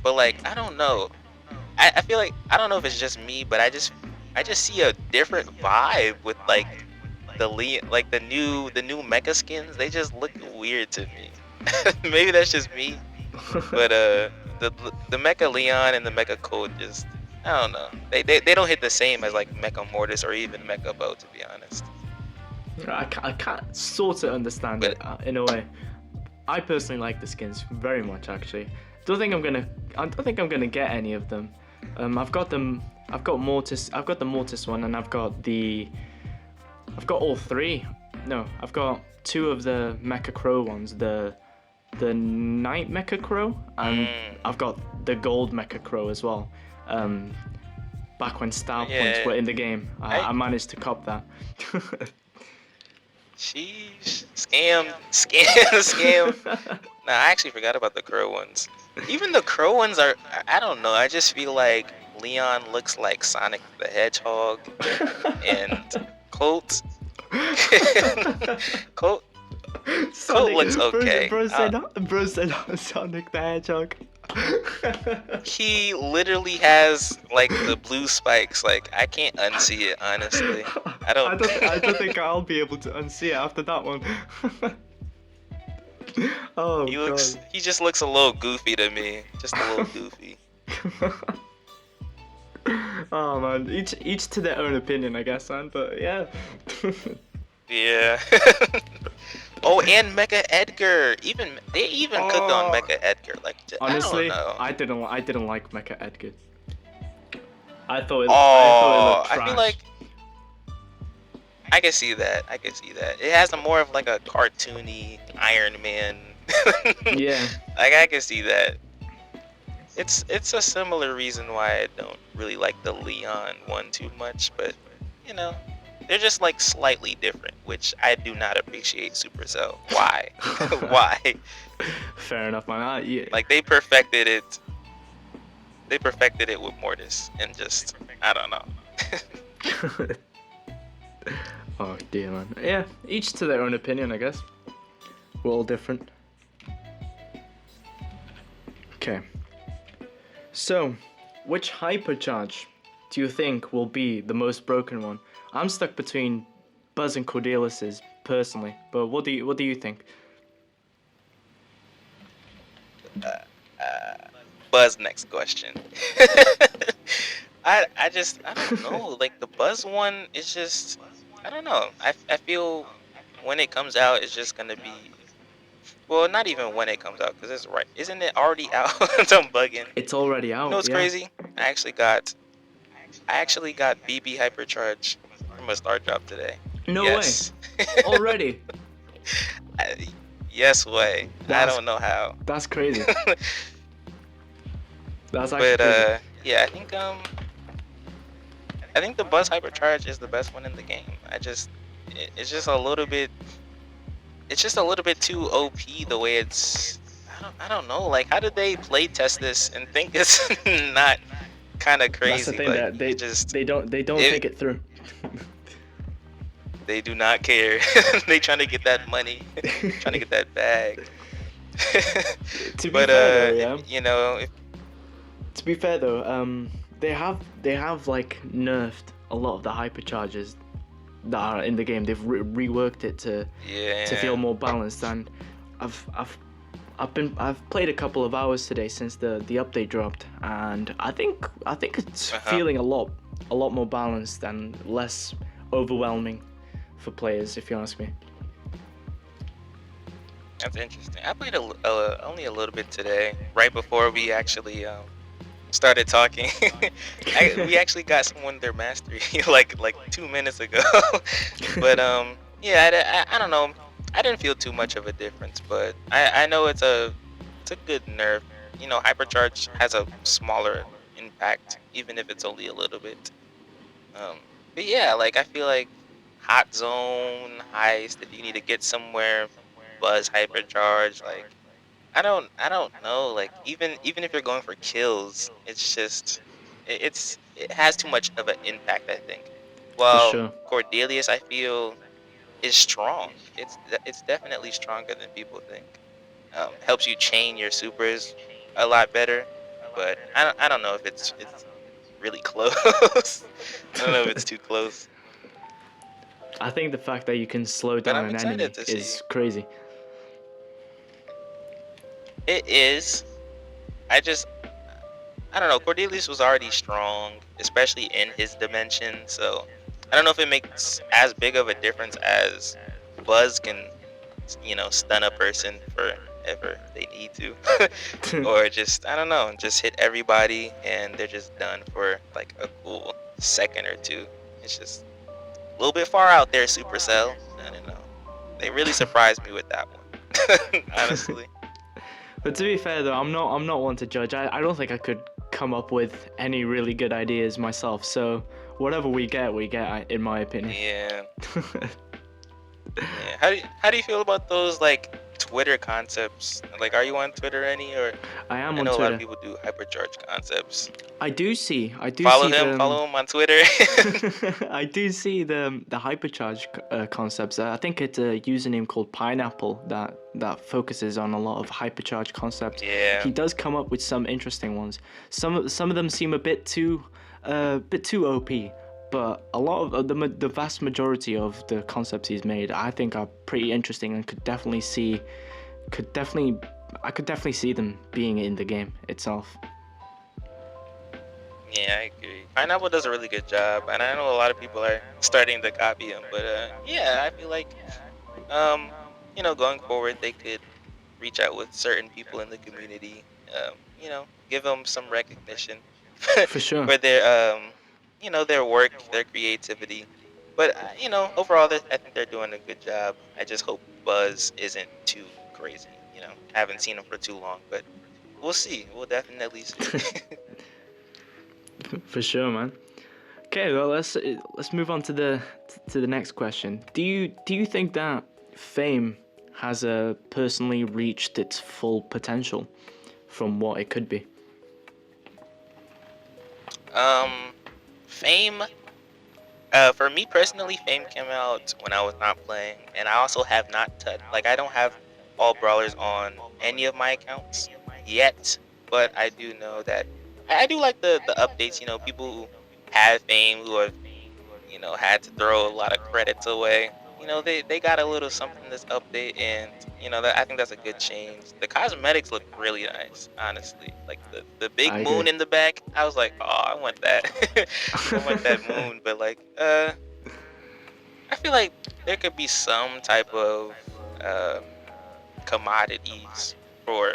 [SPEAKER 2] but like I don't know. I feel like I don't know if it's just me, but I just see a different vibe with like the new mecha skins. They just look weird to me. Maybe that's just me, but the Mecha Leon and the Mecha Cold just, I don't know. They don't hit the same as like Mecha Mortis or even Mecha Bo, to be honest.
[SPEAKER 1] I can't sort of understand it in a way. I personally like the skins very much, actually. I don't think I'm gonna get any of them. I've got Mortis. I've got the Mortis one, and I've got all three. No, I've got two of the Mecha Crow ones. The Night Mecha Crow, and I've got the Gold Mecha Crow as well. Back when Star Points were in the game, I managed to cop that.
[SPEAKER 2] Sheesh. Scam. Nah, I actually forgot about the Crow ones. Even the Crow ones are, I don't know, I just feel like Leon looks like Sonic the Hedgehog, and Colt looks okay.
[SPEAKER 1] Bro said Sonic the Hedgehog.
[SPEAKER 2] He literally has like the blue spikes. Like I can't unsee it, honestly. I don't
[SPEAKER 1] think I'll be able to unsee it after that one. Oh,
[SPEAKER 2] He just looks a little goofy to me. Just a little goofy.
[SPEAKER 1] Oh man, each to their own opinion, I guess, man. But yeah.
[SPEAKER 2] Yeah. Oh, and Mecha Edgar. They even cooked on Mecha Edgar. Like,
[SPEAKER 1] honestly,
[SPEAKER 2] I don't know.
[SPEAKER 1] I didn't like Mecha Edgar. I thought it
[SPEAKER 2] I
[SPEAKER 1] looked trash.
[SPEAKER 2] feel like I can see that. It has more of like a cartoony Iron Man.
[SPEAKER 1] Yeah.
[SPEAKER 2] Like I can see that. It's a similar reason why I don't really like the Leon one too much, but you know, they're just like slightly different, which I do not appreciate Supercell. Why? Why?
[SPEAKER 1] Fair enough, man. Yeah.
[SPEAKER 2] Like they perfected it. They perfected it with Mortis, and just I don't know.
[SPEAKER 1] Oh dear, man. Yeah, each to their own opinion, I guess. We're all different. Okay. So, which hypercharge do you think will be the most broken one? I'm stuck between Buzz and Cordelius's, personally. But what do you think?
[SPEAKER 2] Uh, Buzz, next question. I don't know. Like the Buzz one is just I don't know. I feel when it comes out, it's just gonna be well, not even when it comes out, because it's right. Isn't it already out? I'm bugging.
[SPEAKER 1] It's already
[SPEAKER 2] You know
[SPEAKER 1] out,
[SPEAKER 2] what's
[SPEAKER 1] yeah.
[SPEAKER 2] crazy? I actually got BB Hypercharge from a Star Drop today.
[SPEAKER 1] No way.
[SPEAKER 2] Yes.
[SPEAKER 1] Already.
[SPEAKER 2] I- yes way. I
[SPEAKER 1] That's
[SPEAKER 2] don't know how.
[SPEAKER 1] that's crazy. That's actually
[SPEAKER 2] But
[SPEAKER 1] crazy.
[SPEAKER 2] yeah, I think the Buzz Hypercharge is the best one in the game. It's just a little bit too OP the way it's I don't know, like how did they play test this and think it's not kind of
[SPEAKER 1] That's the
[SPEAKER 2] crazy?
[SPEAKER 1] thing
[SPEAKER 2] Like
[SPEAKER 1] that
[SPEAKER 2] it just
[SPEAKER 1] they don't
[SPEAKER 2] it,
[SPEAKER 1] think it through.
[SPEAKER 2] they do not care. They trying to get that money, trying to get that bag.
[SPEAKER 1] To be
[SPEAKER 2] But
[SPEAKER 1] fair though, yeah.
[SPEAKER 2] you know, if,
[SPEAKER 1] To be fair though, they have like nerfed a lot of the hypercharges that are in the game. They've reworked it to
[SPEAKER 2] yeah,
[SPEAKER 1] feel more balanced, and I've played a couple of hours today since the update dropped, and I think it's feeling a lot more balanced and less overwhelming for players, if you ask me.
[SPEAKER 2] That's interesting. I played only a little bit today, right before we actually started talking. We actually got someone their mastery like 2 minutes ago. But yeah, I don't know. I didn't feel too much of a difference, but I know it's a good nerf. You know, Hypercharge has a smaller impact, even if it's only a little bit. Um, but yeah, like I feel like Hot Zone heist. If you need to get somewhere, Buzz Hypercharge. Like I don't know. Like even if you're going for kills, it's just it has too much of an impact, I think.
[SPEAKER 1] For
[SPEAKER 2] While
[SPEAKER 1] sure.
[SPEAKER 2] Cordelius, I feel, is strong. It's definitely stronger than people think. Helps you chain your supers a lot better, but I don't know if it's really close. I don't know if it's too close,
[SPEAKER 1] I think the fact that you can slow
[SPEAKER 2] but
[SPEAKER 1] down
[SPEAKER 2] I'm
[SPEAKER 1] an enemy
[SPEAKER 2] excited to see.
[SPEAKER 1] is crazy.
[SPEAKER 2] It is. I just I don't know. Cordelius was already strong, especially in his dimension. So I don't know if it makes as big of a difference as Buzz can, stun a person forever if they need to, or just I don't know, just hit everybody and they're just done for like a cool second or two. It's just a little bit far out there, Supercell. I don't know. They really surprised me with that one, honestly.
[SPEAKER 1] But to be fair though, I'm not one to judge. I don't think I could come up with any really good ideas myself. So whatever we get, in my opinion.
[SPEAKER 2] Yeah. Yeah. How do you feel about those like Twitter concepts? Like, are you on Twitter any, or
[SPEAKER 1] I am
[SPEAKER 2] I
[SPEAKER 1] on
[SPEAKER 2] know a lot of
[SPEAKER 1] Twitter.
[SPEAKER 2] people do hypercharge concepts.
[SPEAKER 1] I do see
[SPEAKER 2] Follow him on Twitter.
[SPEAKER 1] I do see the hypercharge concepts. I think it's a username called Pineapple that focuses on a lot of hypercharge concepts.
[SPEAKER 2] Yeah.
[SPEAKER 1] He does come up with some interesting ones. Some of them seem a bit too OP, but a lot of the vast majority of the concepts he's made, I think, are pretty interesting and I could definitely see them being in the game itself.
[SPEAKER 2] Yeah, I agree. Pineapple does a really good job, and I know a lot of people are starting to copy him. But yeah, I feel like um, going forward, they could reach out with certain people in the community. Give them some recognition
[SPEAKER 1] For sure.
[SPEAKER 2] for their their work, their creativity. But overall, I think they're doing a good job. I just hope Buzz isn't too crazy. Haven't seen him for too long, but we'll see. We'll definitely see.
[SPEAKER 1] For sure, man. Okay, well let's move on to the next question. Do you think that Fame has personally reached its full potential from what it could be?
[SPEAKER 2] Fame. For me personally, Fame came out when I was not playing, and I also have not touched. Like, I don't have all brawlers on any of my accounts yet, but I do know that I do like the updates. People who have Fame who have had to throw a lot of credits away. they got a little something this update, and that I think that's a good change. The cosmetics look really nice, honestly. Like the big
[SPEAKER 1] I agree.
[SPEAKER 2] moon in the back, I was like, oh, I want that. I want that moon, but like, I feel like there could be some type of um, commodities for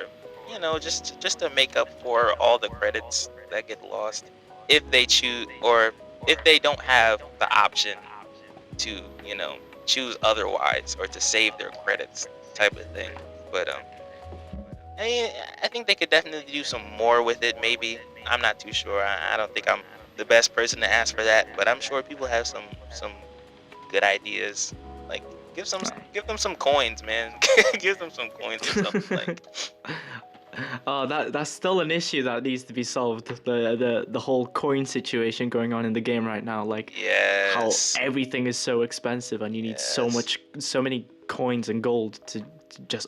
[SPEAKER 2] just to make up for all the credits that get lost if they choose, or if they don't have the option to choose otherwise, or to save their credits, type of thing. But I think they could definitely do some more with it. Maybe, I'm not too sure. I don't think I'm the best person to ask for that, but I'm sure people have some good ideas. Like, give them some coins, man. Give them some coins or something. Like,
[SPEAKER 1] Oh, that's still an issue that needs to be solved. The whole coin situation going on in the game right now, like how
[SPEAKER 2] yes,
[SPEAKER 1] everything is so expensive and you need
[SPEAKER 2] yes.
[SPEAKER 1] so many coins and gold to just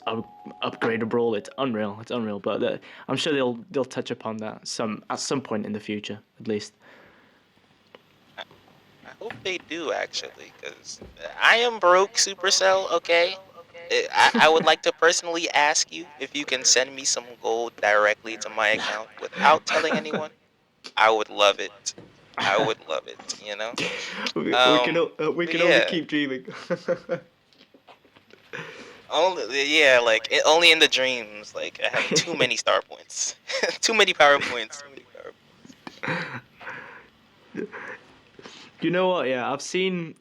[SPEAKER 1] upgrade a brawl. It's unreal. It's unreal. But I'm sure they'll touch upon that at some point in the future, at least.
[SPEAKER 2] I hope they do, actually, because I am broke, Supercell. Okay, I would like to personally ask you if you can send me some gold directly to my account without telling anyone. I would love it. I would love it.
[SPEAKER 1] We
[SPEAKER 2] But
[SPEAKER 1] can only
[SPEAKER 2] yeah,
[SPEAKER 1] keep dreaming.
[SPEAKER 2] only in the dreams. Like, I have too many star points, too many power points, too many power
[SPEAKER 1] You know what? Yeah, I've seen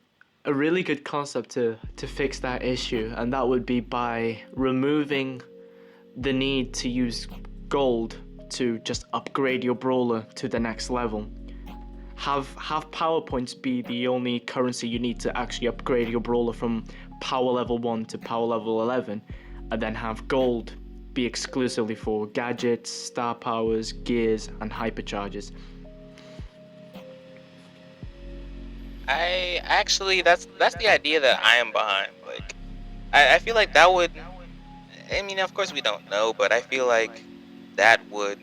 [SPEAKER 1] a really good concept to fix that issue, and that would be by removing the need to use gold to just upgrade your brawler to the next level. Have power points be the only currency you need to actually upgrade your brawler from power level 1 to power level 11, and then have gold be exclusively for gadgets, star powers, gears, and hypercharges.
[SPEAKER 2] I actually, that's the idea that I am behind. Like, I feel like that would. I mean, of course we don't know, but I feel like that would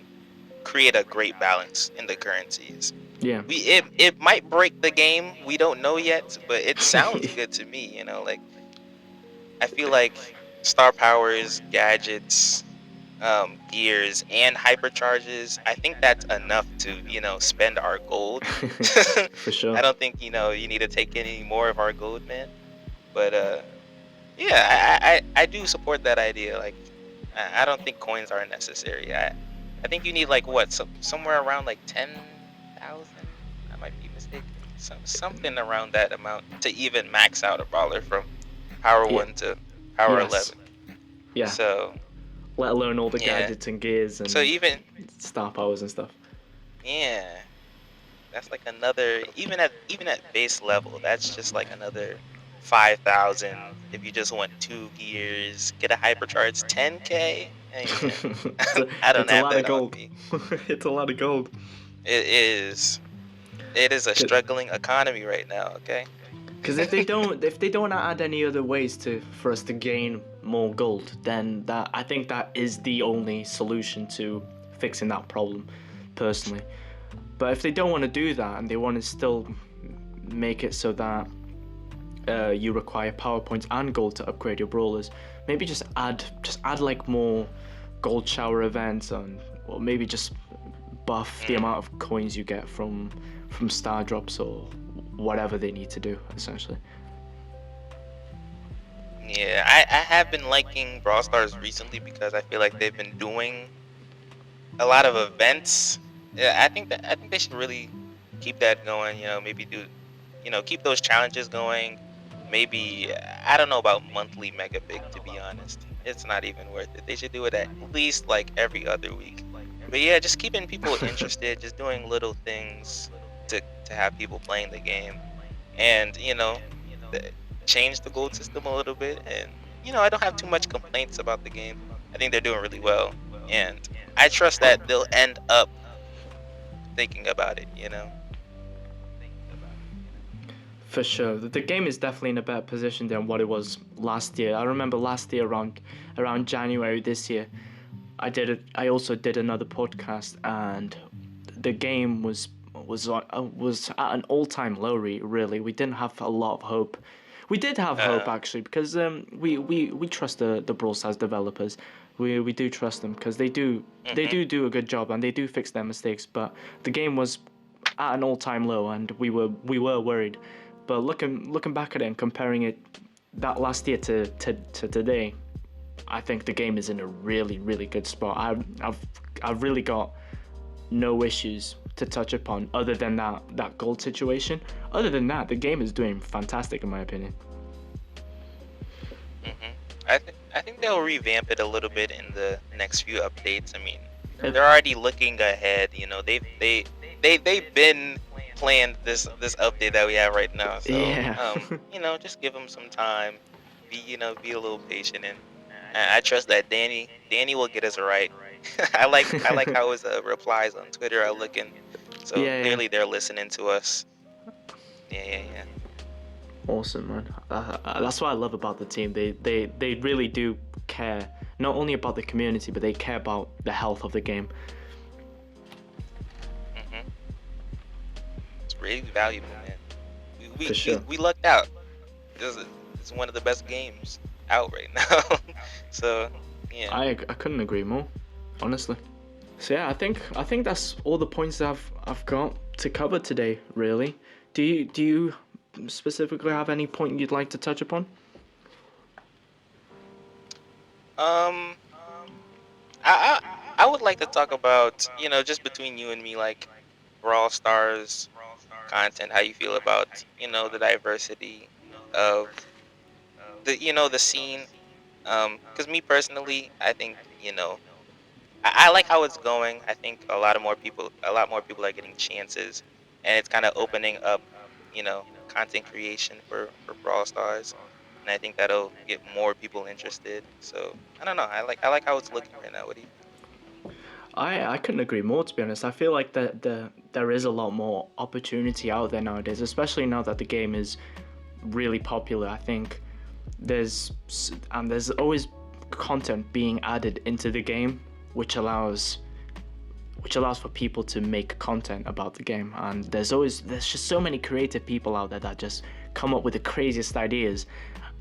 [SPEAKER 2] create a great balance in the currencies.
[SPEAKER 1] Yeah.
[SPEAKER 2] It might break the game. We don't know yet, but it sounds good to me. Like, I feel like star powers, gadgets, gears, and hypercharges, I think that's enough to spend our gold.
[SPEAKER 1] For sure.
[SPEAKER 2] I don't think you need to take any more of our gold, man. But yeah, I do support that idea. Like, I don't think coins are necessary. I think you need, like, what, somewhere around like 10,000. I might be mistaken. Something around that amount to even max out a brawler from power
[SPEAKER 1] Yeah.
[SPEAKER 2] 1 to power
[SPEAKER 1] Yes.
[SPEAKER 2] 11.
[SPEAKER 1] Yeah.
[SPEAKER 2] So
[SPEAKER 1] Let alone all the
[SPEAKER 2] yeah.
[SPEAKER 1] gadgets and gears
[SPEAKER 2] So
[SPEAKER 1] and
[SPEAKER 2] even
[SPEAKER 1] star powers and stuff.
[SPEAKER 2] yeah, that's like another, even at base level, that's just like another 5,000 if you just want 2 gears, get a hypercharge 10K. Hey
[SPEAKER 1] it's,
[SPEAKER 2] man,
[SPEAKER 1] a,
[SPEAKER 2] I don't
[SPEAKER 1] it's a
[SPEAKER 2] have
[SPEAKER 1] lot of
[SPEAKER 2] that on
[SPEAKER 1] gold.
[SPEAKER 2] me.
[SPEAKER 1] It's a lot of gold.
[SPEAKER 2] It is. It is a struggling economy right now. Okay.
[SPEAKER 1] Because if they don't add any other ways for us to gain more gold, then I think that is the only solution to fixing that problem, personally. But if they don't want to do that and they want to still make it so that you require power points and gold to upgrade your brawlers, maybe just add like more gold shower events, or maybe just buff the amount of coins you get from star drops, or whatever they need to do, essentially.
[SPEAKER 2] Yeah, I have been liking Brawl Stars recently because I feel like they've been doing a lot of events. Yeah, I think they should really keep that going. Maybe keep those challenges going. Maybe, I don't know about monthly Mega Big, to be honest. It's not even worth it. They should do it at least like every other week. But yeah, just keeping people interested, just doing little things to have people playing the game, and th- change the gold system a little bit. And I don't have too much complaints about the game. I think they're doing really well, and I trust that they'll end up thinking about it.
[SPEAKER 1] For sure, the game is definitely in a better position than what it was last year. I remember last year around January this year, I also did another podcast, and the game was at an all-time low. Really, we didn't have a lot of hope. We did have hope
[SPEAKER 2] Uh,
[SPEAKER 1] actually because we trust the Brawl Stars developers. We do trust them because
[SPEAKER 2] mhm.
[SPEAKER 1] do a good job and they do fix their mistakes. But the game was at an all-time low and we were worried. But looking back at it and comparing it that last year to today, I think the game is in a really good spot. I've really got no issues to touch upon other than that gold situation. Other than that, the game is doing fantastic in my opinion.
[SPEAKER 2] Mhm. I think they'll revamp it a little bit in the next few updates. I mean,
[SPEAKER 1] It,
[SPEAKER 2] they're already looking ahead. You know, they've been planned this update that we have right now. So
[SPEAKER 1] yeah.
[SPEAKER 2] you know, just give them some time. Be a little patient, and I trust that Danny will get us right. I like how his replies on Twitter are looking. So
[SPEAKER 1] Yeah, yeah.
[SPEAKER 2] clearly they're listening to us. Yeah.
[SPEAKER 1] Awesome, man. That's what I love about the team. They really do care not only about the community, but they care about the health of the game.
[SPEAKER 2] Hmm. It's really valuable, man.
[SPEAKER 1] For sure.
[SPEAKER 2] We lucked out. It's one of the best games out right now. So yeah.
[SPEAKER 1] I couldn't agree more, honestly. So yeah, I think that's all the points that I've got to cover today. Really, do you specifically have any point you'd like to touch upon?
[SPEAKER 2] Um, I I would like to talk about, you know, just between you and me, like Brawl Stars content, how you feel about, you know, the diversity of the scene. Because me personally, I think, you know, I like how it's going. I think a lot more people are getting chances, and it's kind of opening up, you know, content creation for Brawl Stars, and I think that'll get more people interested. So I don't know. I like how it's looking right now. What do you think?
[SPEAKER 1] I couldn't agree more, to be honest. I feel like there is a lot more opportunity out there nowadays, especially now that the game is really popular. I think there's always content being added into the game, which allows for people to make content about the game. And there's just so many creative people out there that just come up with the craziest ideas,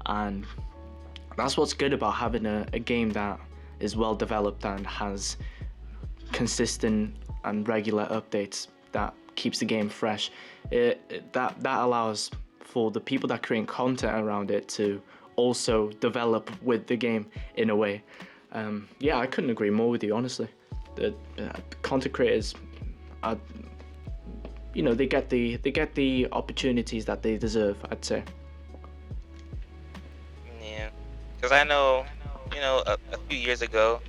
[SPEAKER 1] and that's what's good about having a game that is well developed and has consistent and regular updates that keeps the game fresh. That allows for the people that create content around it to also develop with the game in a way. Yeah, I couldn't agree more with you, honestly. The content creators are, they get the opportunities that they deserve, I'd say.
[SPEAKER 2] Yeah, because I know, you know, a few years ago,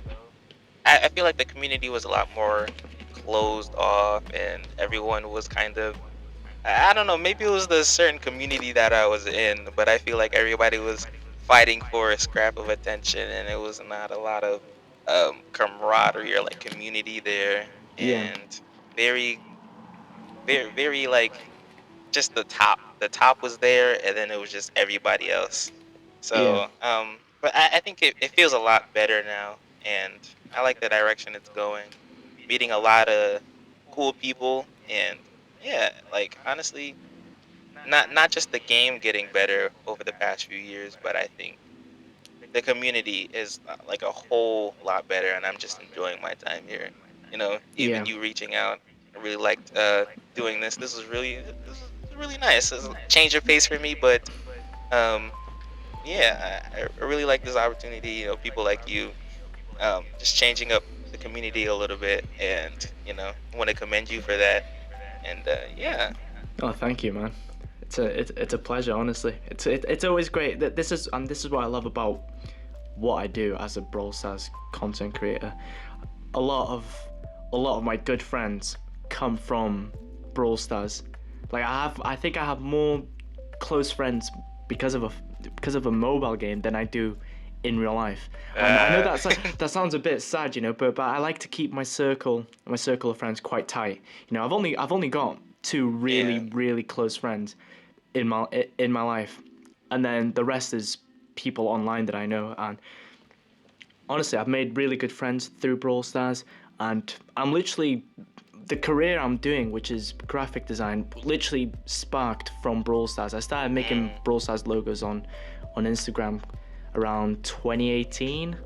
[SPEAKER 2] I feel like the community was a lot more closed off, and everyone was kind of I don't know, maybe it was the certain community that I was in, but I feel like everybody was fighting for a scrap of attention, and it was not a lot of camaraderie or like community there,
[SPEAKER 1] Yeah,
[SPEAKER 2] and very, very like just the top was there, and then it was just everybody else.
[SPEAKER 1] yeah,
[SPEAKER 2] So, but I think it feels a lot better now, and I like the direction it's going. Meeting a lot of cool people, and yeah, like honestly, not just the game getting better over the past few years, but I think the community is like a whole lot better, and I'm just enjoying my time here. You know, even
[SPEAKER 1] yeah.
[SPEAKER 2] you reaching out, I really liked doing this. This is really nice. It's a change of pace for me, but um, yeah, I really like this opportunity. You know, people like you, just changing up the community a little bit, and you know, want to commend you for that. And yeah.
[SPEAKER 1] Oh, thank you, man. It's a pleasure, honestly. It's always great. This is what I love about what I do as a Brawl Stars content creator. A lot of a lot of my good friends come from Brawl Stars. Like I think I have more close friends because of a mobile game than I do in real life. And I know
[SPEAKER 2] Uh,
[SPEAKER 1] that sounds a bit sad, but I like to keep my circle of friends quite tight. I've only got two really
[SPEAKER 2] yeah.
[SPEAKER 1] really close friends in my life, and then the rest is people online that I know. And honestly, I've made really good friends through Brawl Stars, and I'm literally the career I'm doing, which is graphic design, literally sparked from Brawl Stars. I started making Brawl Stars logos on Instagram around 2018.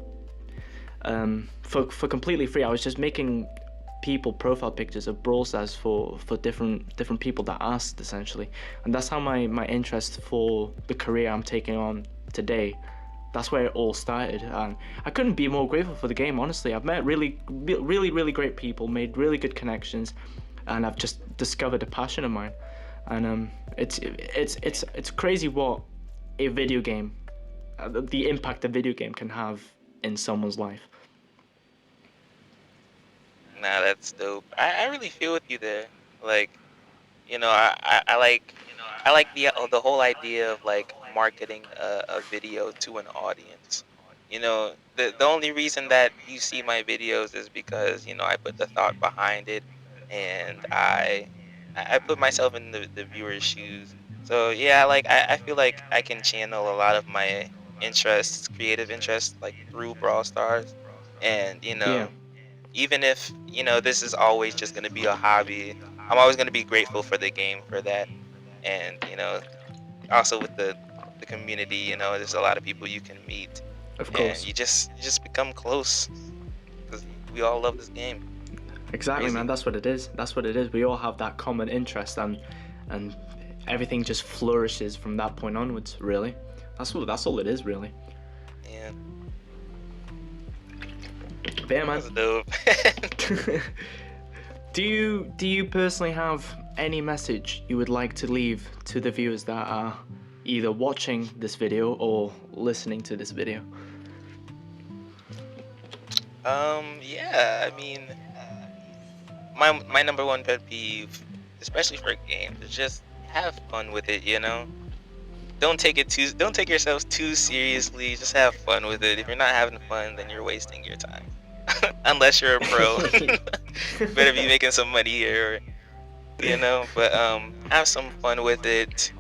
[SPEAKER 1] For completely free. I was just making people profile pictures of Brawl Stars for different people that asked, essentially, and that's how my interest for the career I'm taking on today, that's where it all started. And I couldn't be more grateful for the game, honestly. I've met really great people, made really good connections, and I've just discovered a passion of mine. And it's crazy what a video game, the impact a video game can have in someone's life.
[SPEAKER 2] Nah, that's dope. I really feel with you there. Like, I like the whole idea of like marketing a video to an audience. The only reason that you see my videos is because I put the thought behind it, and I put myself in the viewer's shoes. So yeah, like I feel like I can channel a lot of my interests, creative interests, like through Brawl Stars, and
[SPEAKER 1] Yeah,
[SPEAKER 2] even if this is always just going to be a hobby, I'm always going to be grateful for the game for that. And also with the community, there's a lot of people you can meet,
[SPEAKER 1] of
[SPEAKER 2] and
[SPEAKER 1] course.
[SPEAKER 2] you just become close because we all love this game.
[SPEAKER 1] Exactly, man.
[SPEAKER 2] Crazy.
[SPEAKER 1] That's what it is. That's what it is. We all have that common interest, and everything just flourishes from that point onwards. Really, that's all it is, really.
[SPEAKER 2] Yeah,
[SPEAKER 1] But yeah, man.
[SPEAKER 2] that's dope.
[SPEAKER 1] Do you personally have any message you would like to leave to the viewers that are either watching this video or listening to this video?
[SPEAKER 2] Yeah, I mean, my number one pet peeve, especially for games, is just have fun with it. Don't take yourselves too seriously. Just have fun with it. If you're not having fun, then you're wasting your time. Unless you're a pro. Better be making some money here, but have some fun with it.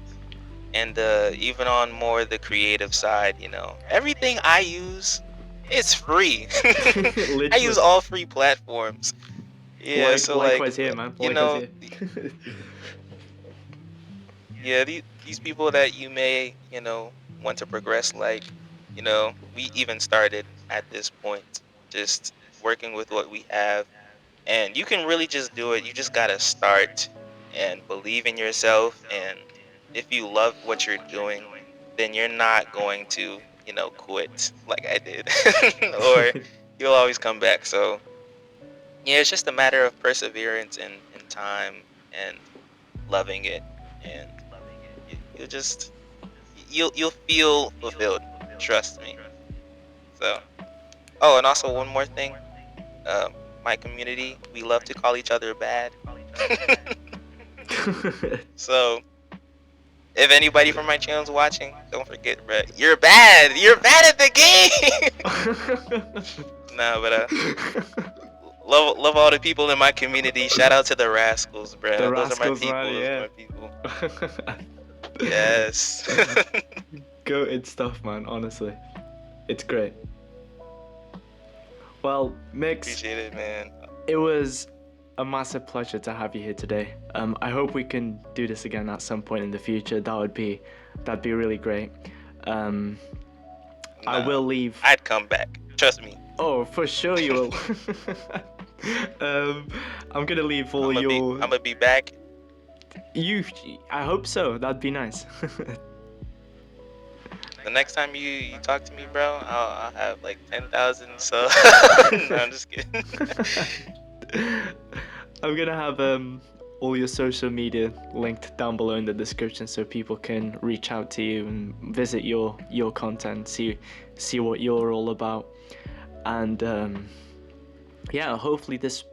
[SPEAKER 2] And even on more the creative side, everything I use, it's free. I
[SPEAKER 1] Literally.
[SPEAKER 2] use all free platforms. Yeah, so like,
[SPEAKER 1] Likewise here, man. Likewise here.
[SPEAKER 2] yeah, these people that you may, want to progress, like, we even started at this point, just working with what we have. And you can really just do it. You just gotta start and believe in yourself. And if you love what you're doing, then you're not going to, quit like I did. Or you'll always come back. So yeah, it's just a matter of perseverance and time and loving it. And you'll just you'll feel fulfilled. Trust me. So and also one more thing. My community, we love to call each other bad. So if anybody from my channel's watching, don't forget, bro, you're bad. You're bad at the game. Nah, but love all the people in my community. Shout out to the Rascals, bro.
[SPEAKER 1] The
[SPEAKER 2] Those are my
[SPEAKER 1] Rascals,
[SPEAKER 2] people.
[SPEAKER 1] man, yeah.
[SPEAKER 2] Those are my people. Yes.
[SPEAKER 1] Goated stuff, man. Honestly, it's great. Well, Mix,
[SPEAKER 2] Appreciate it, man.
[SPEAKER 1] it was a massive pleasure to have you here today. I hope we can do this again at some point in the future. That'd be really great. I will leave.
[SPEAKER 2] I'd come back. Trust me.
[SPEAKER 1] Oh, for sure you will. I'm gonna leave all
[SPEAKER 2] I'm gonna be back.
[SPEAKER 1] I hope so. That'd be nice.
[SPEAKER 2] The next time you talk to me, bro, I'll have like 10,000. So no, I'm just kidding.
[SPEAKER 1] I'm gonna have all your social media linked down below in the description so people can reach out to you and visit your content, see what you're all about, and yeah, hopefully this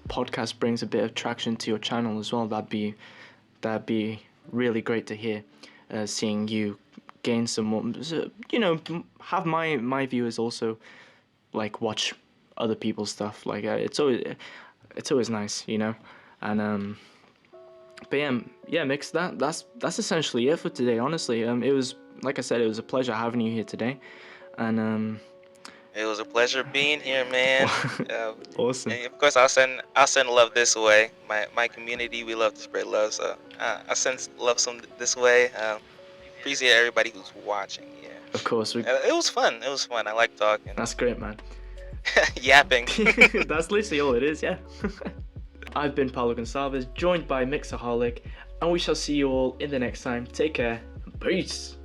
[SPEAKER 1] podcast brings a bit of traction to your channel as well. That'd be really great to hear, seeing you gain some more, have my viewers also like watch other people's stuff. Like it's always nice, and but yeah, Mix, that's essentially it for today, honestly. It was, like I said, it was a pleasure having you here today, and
[SPEAKER 2] It was a pleasure being here, man.
[SPEAKER 1] Awesome.
[SPEAKER 2] And of course, I'll send love this way. My community, we love to spread love, so I send love some this way. Appreciate everybody who's watching. Yeah,
[SPEAKER 1] Of course,
[SPEAKER 2] it was fun. It was fun. I like talking,
[SPEAKER 1] that's great, man.
[SPEAKER 2] yapping.
[SPEAKER 1] That's literally all it is, yeah. I've been Paulo Gonçalves, joined by Mixaholic, and we shall see you all in the next time. Take care. Peace.